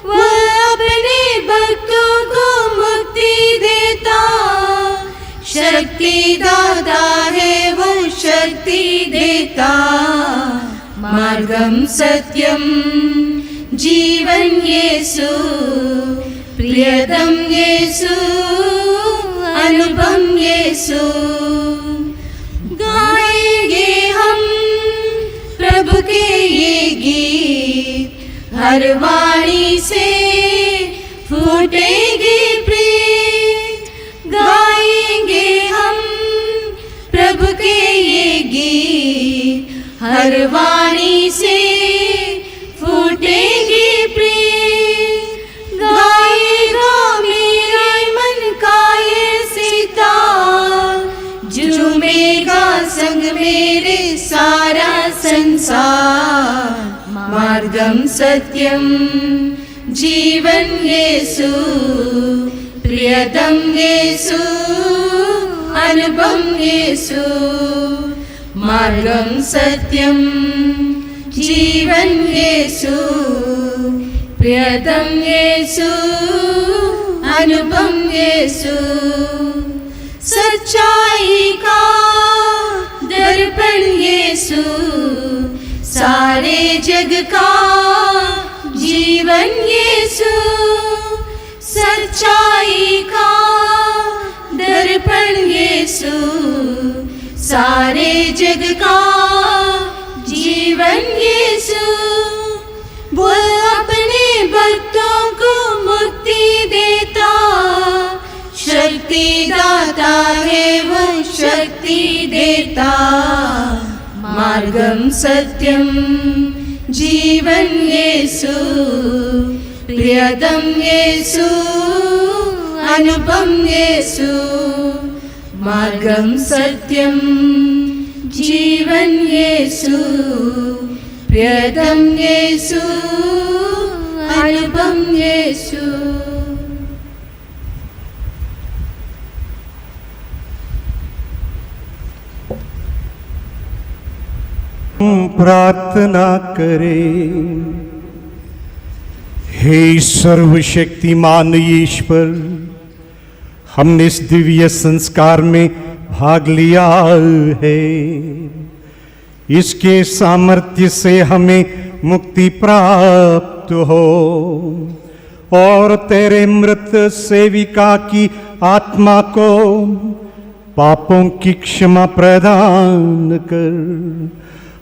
वह अपने भक्तों को मुक्ति देता, शक्ति दाता है वो शक्ति देता। मार्गम सत्यम जीवन येसु, प्रियतम येसु, अनुपम येसु। गाएंगे हम प्रभु के ये गीत, हर वाणी से फूटेगी प्रीत। गाएंगे हम प्रभु के ये गीत, हर वाणी से फूटेगी प्रीत। गाएगा मेरे मन का ये सितार, झूमेगा संग मेरे सारा संसार। मार्गम सत्यम जीवन येसु, प्रियतम येसु, अनुपम येसु। मार्गम सत्यम जीवन येसु, प्रियतम येसु, अनुपम येसु। सच्चाई का दर्पण येसु, सारे जग का जीवन येसु। सच्चाई का दर्पण येसु, सारे जग का जीवन येसु। वो अपने भक्तों को मुक्ति देता, शक्ति दाता है वो शक्ति देता। मार्गम सत्यम जीवन येसु, प्रियतम येसु, अनुपम येसु। मार्गम सत्यम जीवन येसु, प्रियतम येसु, अनुपम येसु। प्रार्थना करें। हे सर्वशक्तिमान ईश्वर, हमने इस दिव्य संस्कार में भाग लिया है। इसके सामर्थ्य से हमें मुक्ति प्राप्त हो और तेरे मृत सेविका की आत्मा को पापों की क्षमा प्रदान कर।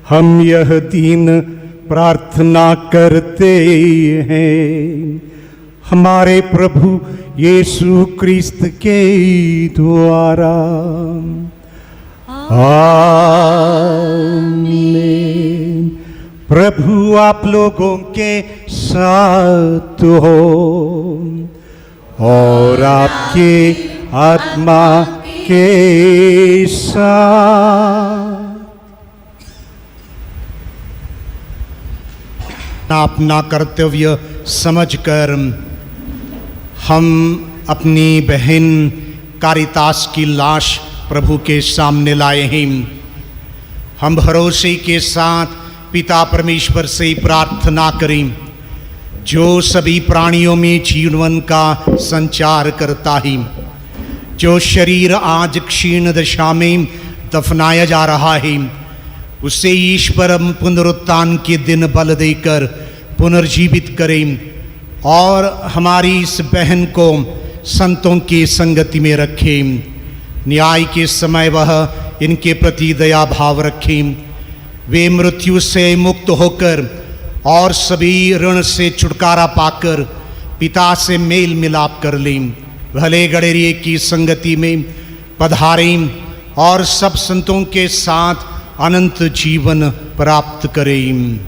हम यह दीन प्रार्थना करते हैं हमारे प्रभु यीशु क्रिस्त के द्वारा। आमीन। प्रभु आप लोगों के साथ हो और आपके आत्मा के साथ। अपना कर्तव्य समझकर हम अपनी बहन कारितास की लाश प्रभु के सामने लाए हैं। हम भरोसे के साथ पिता परमेश्वर से प्रार्थना करें जो सभी प्राणियों में जीवन का संचार करता है। जो शरीर आज क्षीण दशा में दफनाया जा रहा है उसे ईश्वर पुनरुत्थान के दिन बल देकर पुनर्जीवित करें और हमारी इस बहन को संतों की संगति में रखें। न्याय के समय वह इनके प्रति दया भाव रखें। वे मृत्यु से मुक्त होकर और सभी ऋण से छुटकारा पाकर पिता से मेल मिलाप कर लें। भले गडेरिए की संगति में पधारें और सब संतों के साथ अनंत जीवन प्राप्त करें।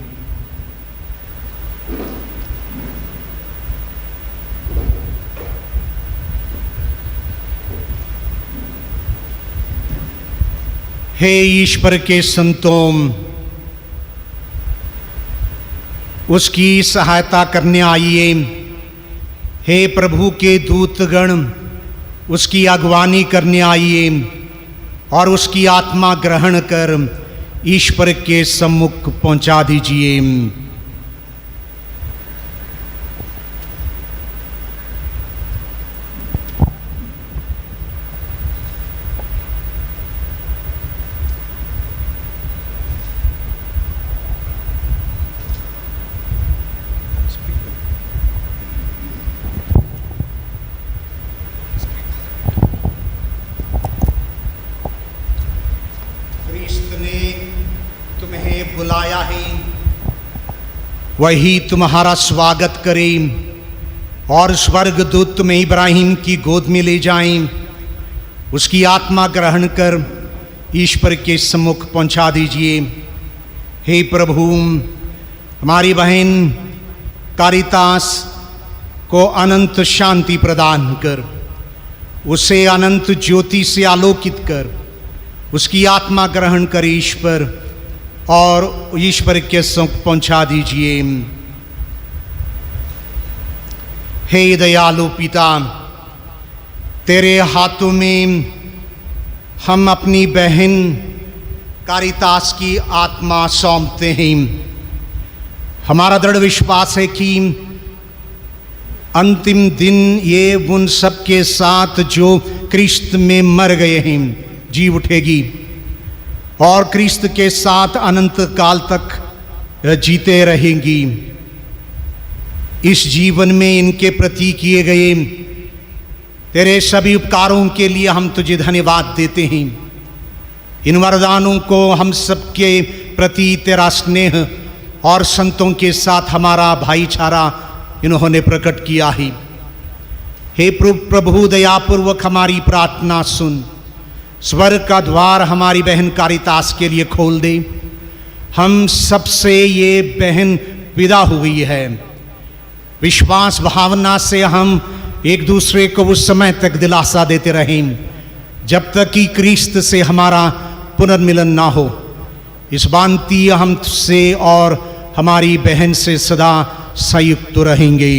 हे ईश्वर के संतों, उसकी सहायता करने आइए। हे प्रभु के दूतगण, उसकी अगवानी करने आइए और उसकी आत्मा ग्रहण कर ईश्वर के सम्मुख पहुंचा दीजिए। बुलाया है वही तुम्हारा स्वागत करें और स्वर्गदूत तुम्हें इब्राहिम की गोद में ले जाएं। उसकी आत्मा ग्रहण कर ईश्वर के सम्मुख पहुंचा दीजिए। हे प्रभु, हमारी बहन कारितास को अनंत शांति प्रदान कर, उसे अनंत ज्योति से आलोकित कर। उसकी आत्मा ग्रहण कर ईश्वर और ईश्वर के सम्मुख पहुंचा दीजिए। हे दयालु पिता, तेरे हाथों में हम अपनी बहन कारितास की आत्मा सौंपते हैं। हमारा दृढ़ विश्वास है कि अंतिम दिन ये उन सब के साथ जो क्रिस्त में मर गए हैं जी उठेगी और क्रिस्त के साथ अनंत काल तक जीते रहेंगी। इस जीवन में इनके प्रति किए गए तेरे सभी उपकारों के लिए हम तुझे धन्यवाद देते हैं। इन वरदानों को हम सबके प्रति तेरा स्नेह और संतों के साथ हमारा भाईचारा इन्होंने प्रकट किया है। हे प्रभु, दयापूर्वक हमारी प्रार्थना सुन। स्वर्ग का द्वार हमारी बहन कारितास के लिए खोल दे। हम सबसे ये बहन विदा हुई है। विश्वास भावना से हम एक दूसरे को उस समय तक दिलासा देते रहें जब तक कि क्रिस्त से हमारा पुनर्मिलन ना हो। इस बांति हम तुझसे और हमारी बहन से सदा संयुक्त रहेंगे।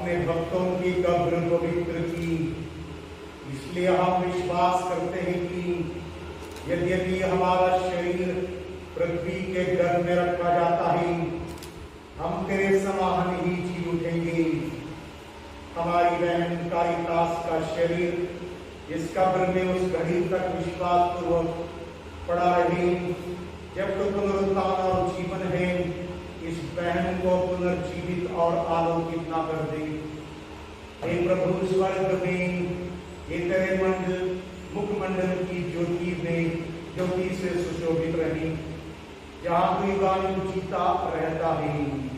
अपने भक्तों की कब्र पवित्र की। इसलिए हम विश्वास करते हैं कि यद्यपि हमारा शरीर पृथ्वी के गर्भ में रखा जाता है, हम तेरे समान ही जी उठेंगे। हमारी बहन कारितास का शरीर इस कब्र में उस घड़ी तक विश्वास पूर्वक पड़ा रहे जब तो पुनरुत्थान और जीवन है। इस बहन को पुनर्जीवित और आलोकित ना कर दे। हे प्रभु, स्वर्ग में ये तेरे मंडल मुखमंडल की ज्योति में ज्योति से सुशोभित रही, जहाँ कोई गायन जीता रहता है।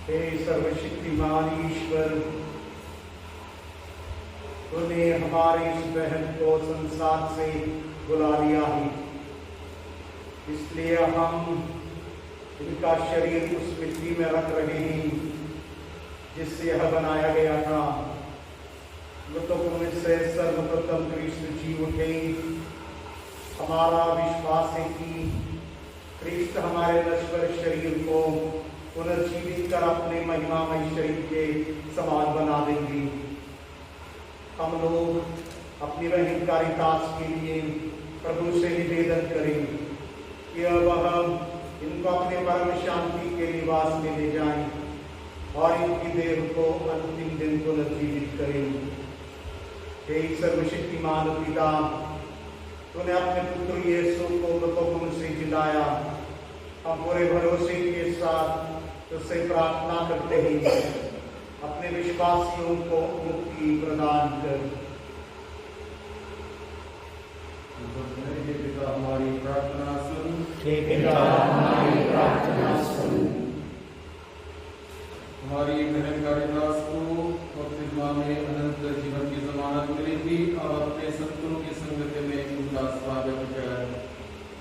हे सर्वशक्तिमान ईश्वर, तूने हमारी इस बहन को संसार से बुला लिया है, इसलिए हम इनका शरीर उस मिट्टी में रख रहे हैं जिससे यह बनाया गया था। मृतकों में से सर्वप्रथम कृष्ण जी उठे। हमारा विश्वास है कि कृष्ण हमारे नश्वर शरीर को पुनर्जीवित कर अपने महिमामय शरीर के समान बना देंगे। हम लोग अपनी बहन कारितास के लिए प्रभु से निवेदन करें कि अब हम इनको अपने परम शांति के निवास में ले जाएं और इनकी देह को अंतिम दिन पुनर्जीवित करें। हे सर्वशक्तिमान पिता, तूने अपने पुत्र यीशु को मृतकों से जिलाया। हम पूरे भरोसे के साथ तुझसे प्रार्थना करते हैं, अपने विश्वासियों को मुक्ति प्रदान कर। पिता हमारी प्रार्थना सुन। हे पिता हमारी प्रार्थना सुन। हमारी बहन कारितास को बपतिस्मा में अनंत जीवन की जमानत मिली थी। अब अपने संतों की संगति में उनका स्वागत कर।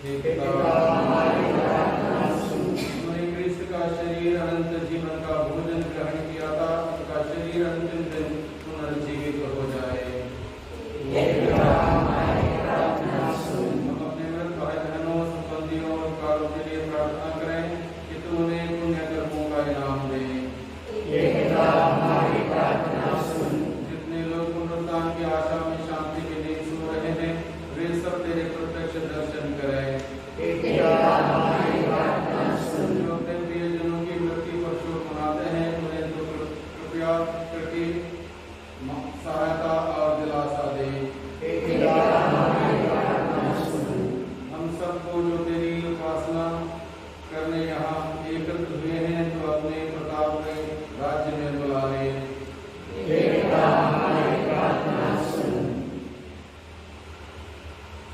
हे पिता हमारी प्रार्थना सुन। उन्होंने कृष्ण का शरीर अनंत जीवन का भोजन ग्रहण किया था, उसका शरीर अंतिम दिन पुनर्जीवित हो जाए। हे पिता हमारी प्रार्थना सुन। हम अपने मृत भाई बहनों, संबंधियों और कारों के लिए प्रार्थना करें कि तू उन्हें पुण्य कर्मों का इनाम दे। हे पिता हमारी प्रार्थना सुन। जितने लोग पुनरुत्थान की आशा में शांति के लिए सो रहे हैं, वे सब तेरे प्रत्यक्ष दर्शन करें। हे पिता हमारी प्रार्थना सुन। जो अपने प्रियजनों की मृत्यु पर शोक मनाते हैं, उन्हें तो कृपया करके सहायता और दिलासा दे। हे पिता हमारी प्रार्थना सुन। हम सबको जो तेरी उपासना करने यहाँ एकत्र हुए हैं, तो अपने प्रताप में राज्य में बुला ले। हे पिता हमारी प्रार्थना सुन।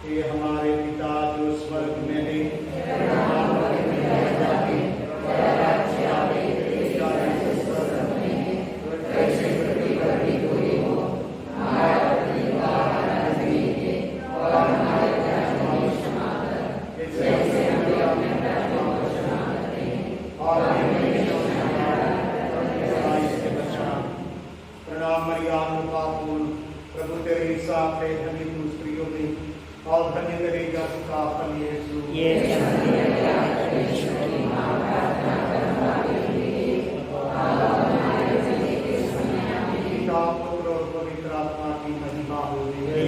हे हमारे पिता जो स्वर्ग में है, तेरा नाम पवित्र जाए, तेरा राज्य आए, तेरी इच्छा जैसे स्वर्ग में साथ है, धन्य तू स्त्रियों में और धन्य करेगा उसका फल यीशु। पिता पुत्र और पवित्र आत्मा की महिमा होती है।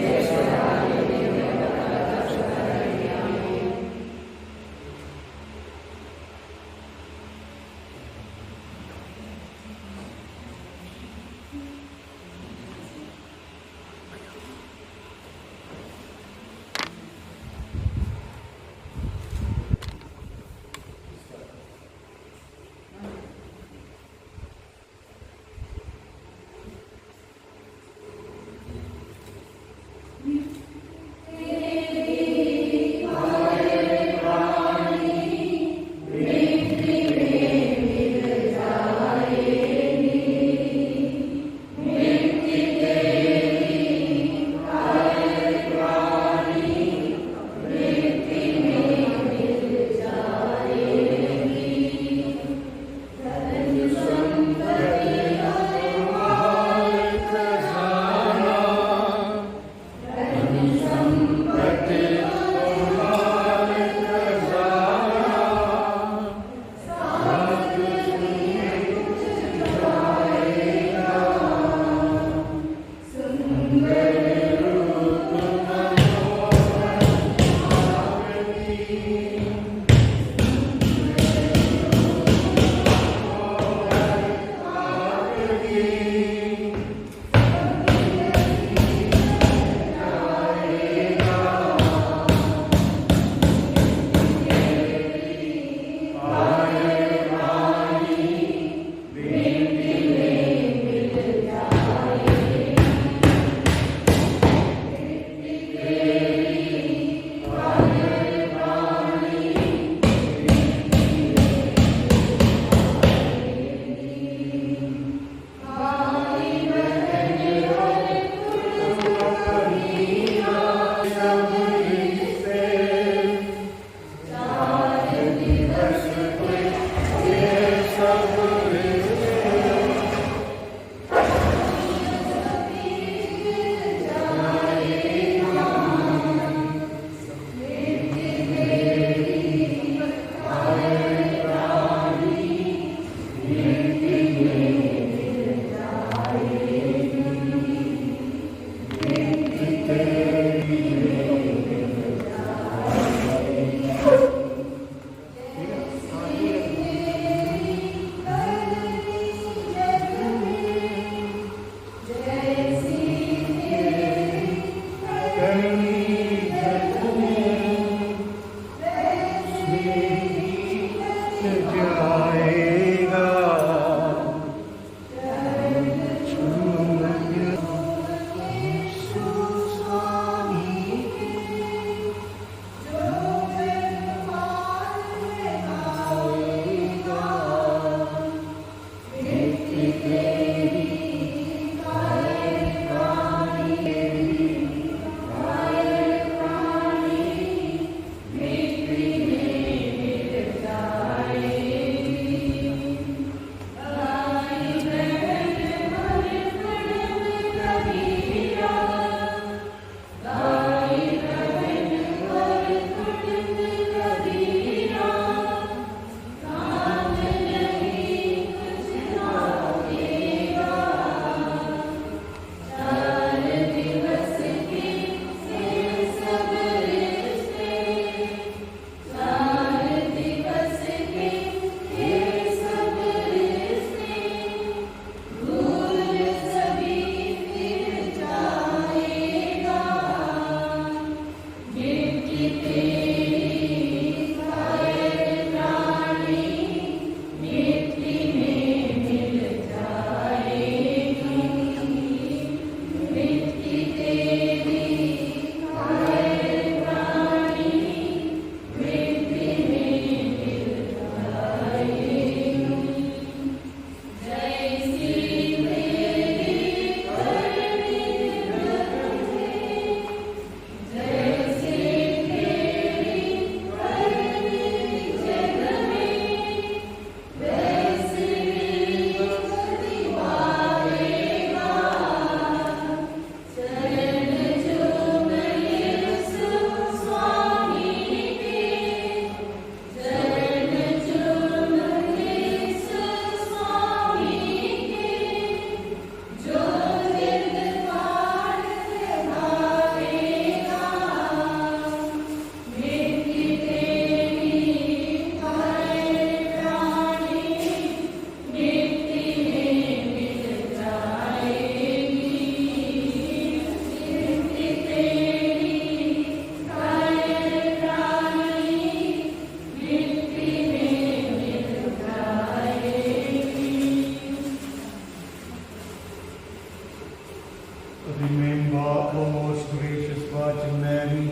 Remember, O most gracious Virgin Mary,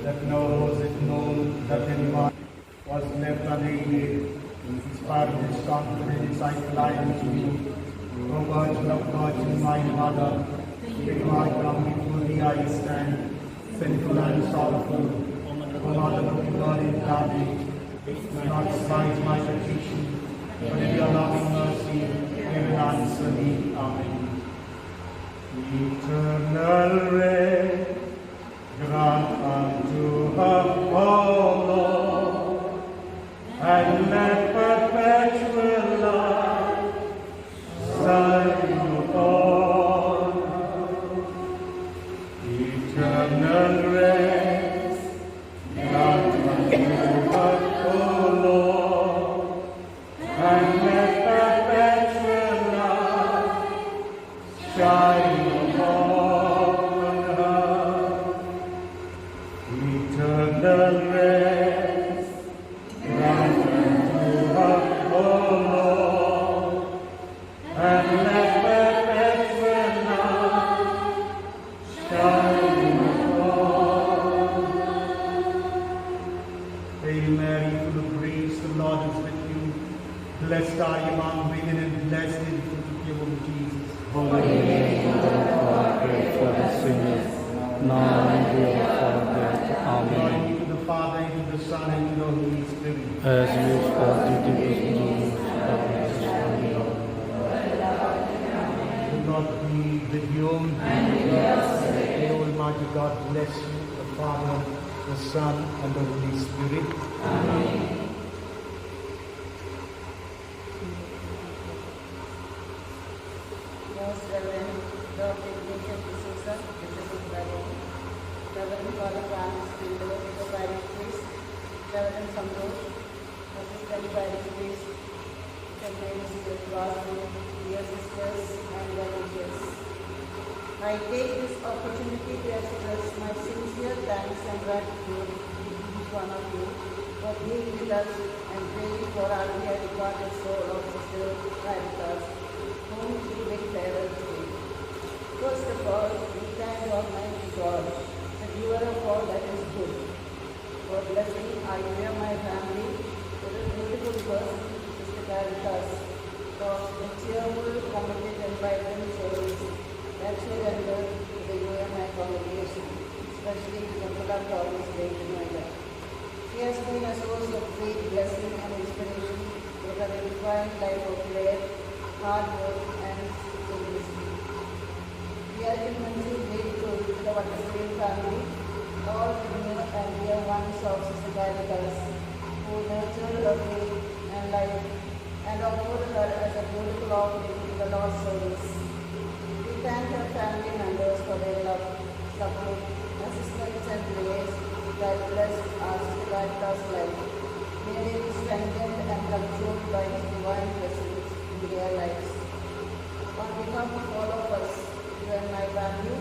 that nor was it known that anyone was left unaided. Inspired this confidence, I fly unto you. O Virgin of Virgin, my Mother, with my come before thee I stand, sinful and sorrowful. O Mother of the God in David, do not despise my petition, but in your loving mercy, hear and answer me. Amen. Eternal rest, grant unto her, O Lord, and let perpetual life serve you all. Eternal rest, grant unto her, O Lord, and let perpetual life shine upon her. Eternal rest, grant unto her, O Lord, and let perpetual light shine upon her. Hail Mary, full of grace, the Lord is with you. Blessed are you among women, and blessed is the fruit of your womb, Jesus. Holy Mary, Mother of God, pray for us sinners, now and at the hour of our death. Amen. Glory to the Father, and to the Son, and to the Holy Spirit. As you was to give The Lord be with you. May Almighty God bless you, the Father, the Son, and the Holy Spirit. Amen. Most Reverend Dr. Ignatius D'Souza, Bishop of Barron, Reverend Father Francis Tindall, the Parish Priest, Reverend Santosh, Assistant Parish Priest, St. Mary's Glasgow, dear sisters and religious. I take this opportunity to express my sincere thanks and gratitude to each one of you for being with us and praying for our dear departed soul of Sister Caritas, whom we bid farewell today. First of all, we thank Almighty God, the giver of all that is good, for blessing I hear my family with a beautiful person, Sister Caritas, for the cheerful, committed, and vibrant service that she rendered to the UMI congregation, especially to the Fuller Province Lake Noida. She has been a source of great blessing and inspiration with her refined life of prayer, hard work, and simplicity. We are immensely grateful to the Waterstream family, all the near and dear ones of Sister Caritas, who nurtured her faith and life and offered her as a beautiful offering to the Lord's service. We thank her family members for their love, support, assistance, and prayers that blessed our Sister Caritas' life. May they be strengthened and controlled by His divine blessings in their lives. On behalf of all of us, you and my family,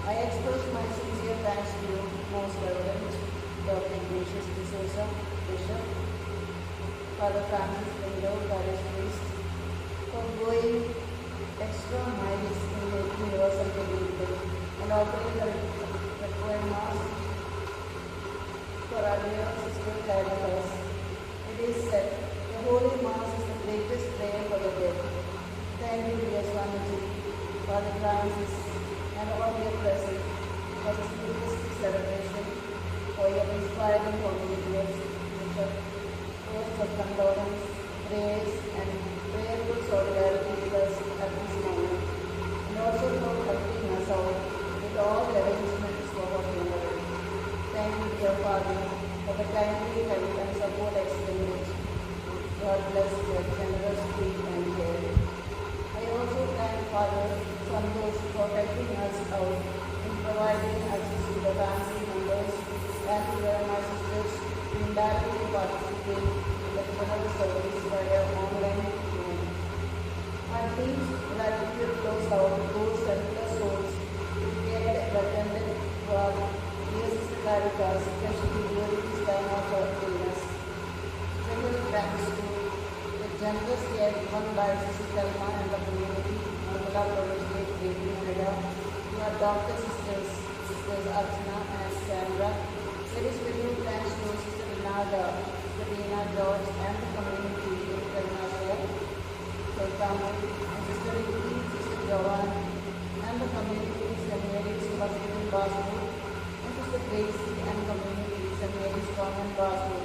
I express my sincere thanks to you, Most Reverend Dr. Ignatius D'Souza, Bishop, Father Francis Tindall, Parish Priest, for going extra miles in making yourself available and offering the required Mass for our dear Sister Caritas. It is said, the Holy Mass is the greatest prayer for the dead. Thank you, dear Swamiji, Father Francis, and all your present for this Eucharistic celebration, for your inspiring communities, which are words of condolence, prayers, and prayerful solidarity with us at this moment, and also for helping us out with all the arrangements for our funeral. Thank you, dear Father, for the kindly help and support extended. God bless your generosity and care. I also thank Father Santosh for helping us out in providing access to the family members and to my sisters to indirectly participate in the funeral service via online viewing. Our deep gratitude flows out to those selfless souls who cared and attended to our dear Sister Caritas, especially during this time of her illness. Special thanks to the generous care given by Sister Thelma and the community, Mandala Province Lake Noida, who our adopted sisters, Sisters Archana and Sandra. Very special thanks to Sister Renata, Serena, George, and the community in Karnataka, Tamil, and Sister Ricky, Sister Joanne, and the community St. Mary's Hospital, Basel, and Sister Gracie and community St. Mary's Common, Basel,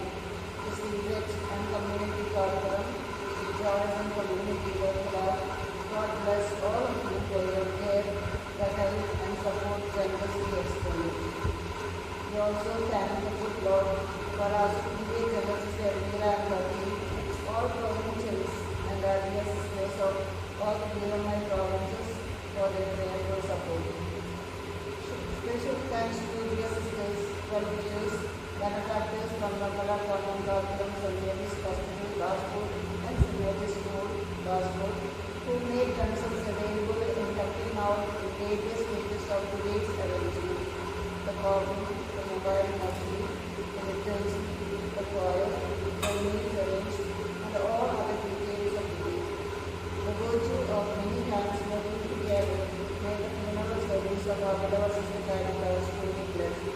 Sister Yvette and community Corcoran, Sister Joyce and community Workla. God bless all of you for your care, the help and support generously extended. We also thank the good Lord for our immediate General Sister Elvira and Bhakti, all provincials and our dear sisters of all the DMI provinces for their prayerful support. Special thanks to dear sisters, well-wishers, benefactors from Nagala Common Doctrine, St. Mary's Hospital, Gosport, and St. Mary's School, Gosport, who made themselves available in helping out in various stages of today's arrangement. The coffee, the mobile nursery, the liturgy, the choir, the meals arranged, and all other details of the day. The virtue of many hands working together made the funeral service of our beloved Sister Caritas truly blessed.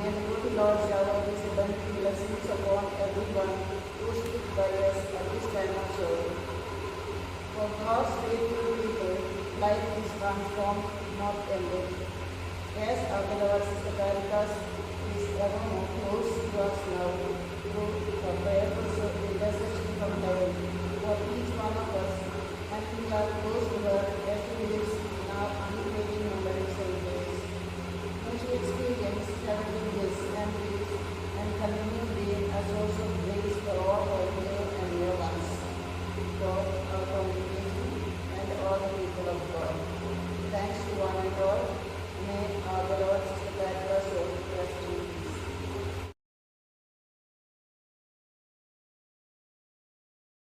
May the good Lord shower His abundant blessings upon everyone who stood by us at this time of sorrow. For God's faithful people, life is transformed, not ended. Yes, our beloved Sister Caritas is evermore close to us now through her prayerful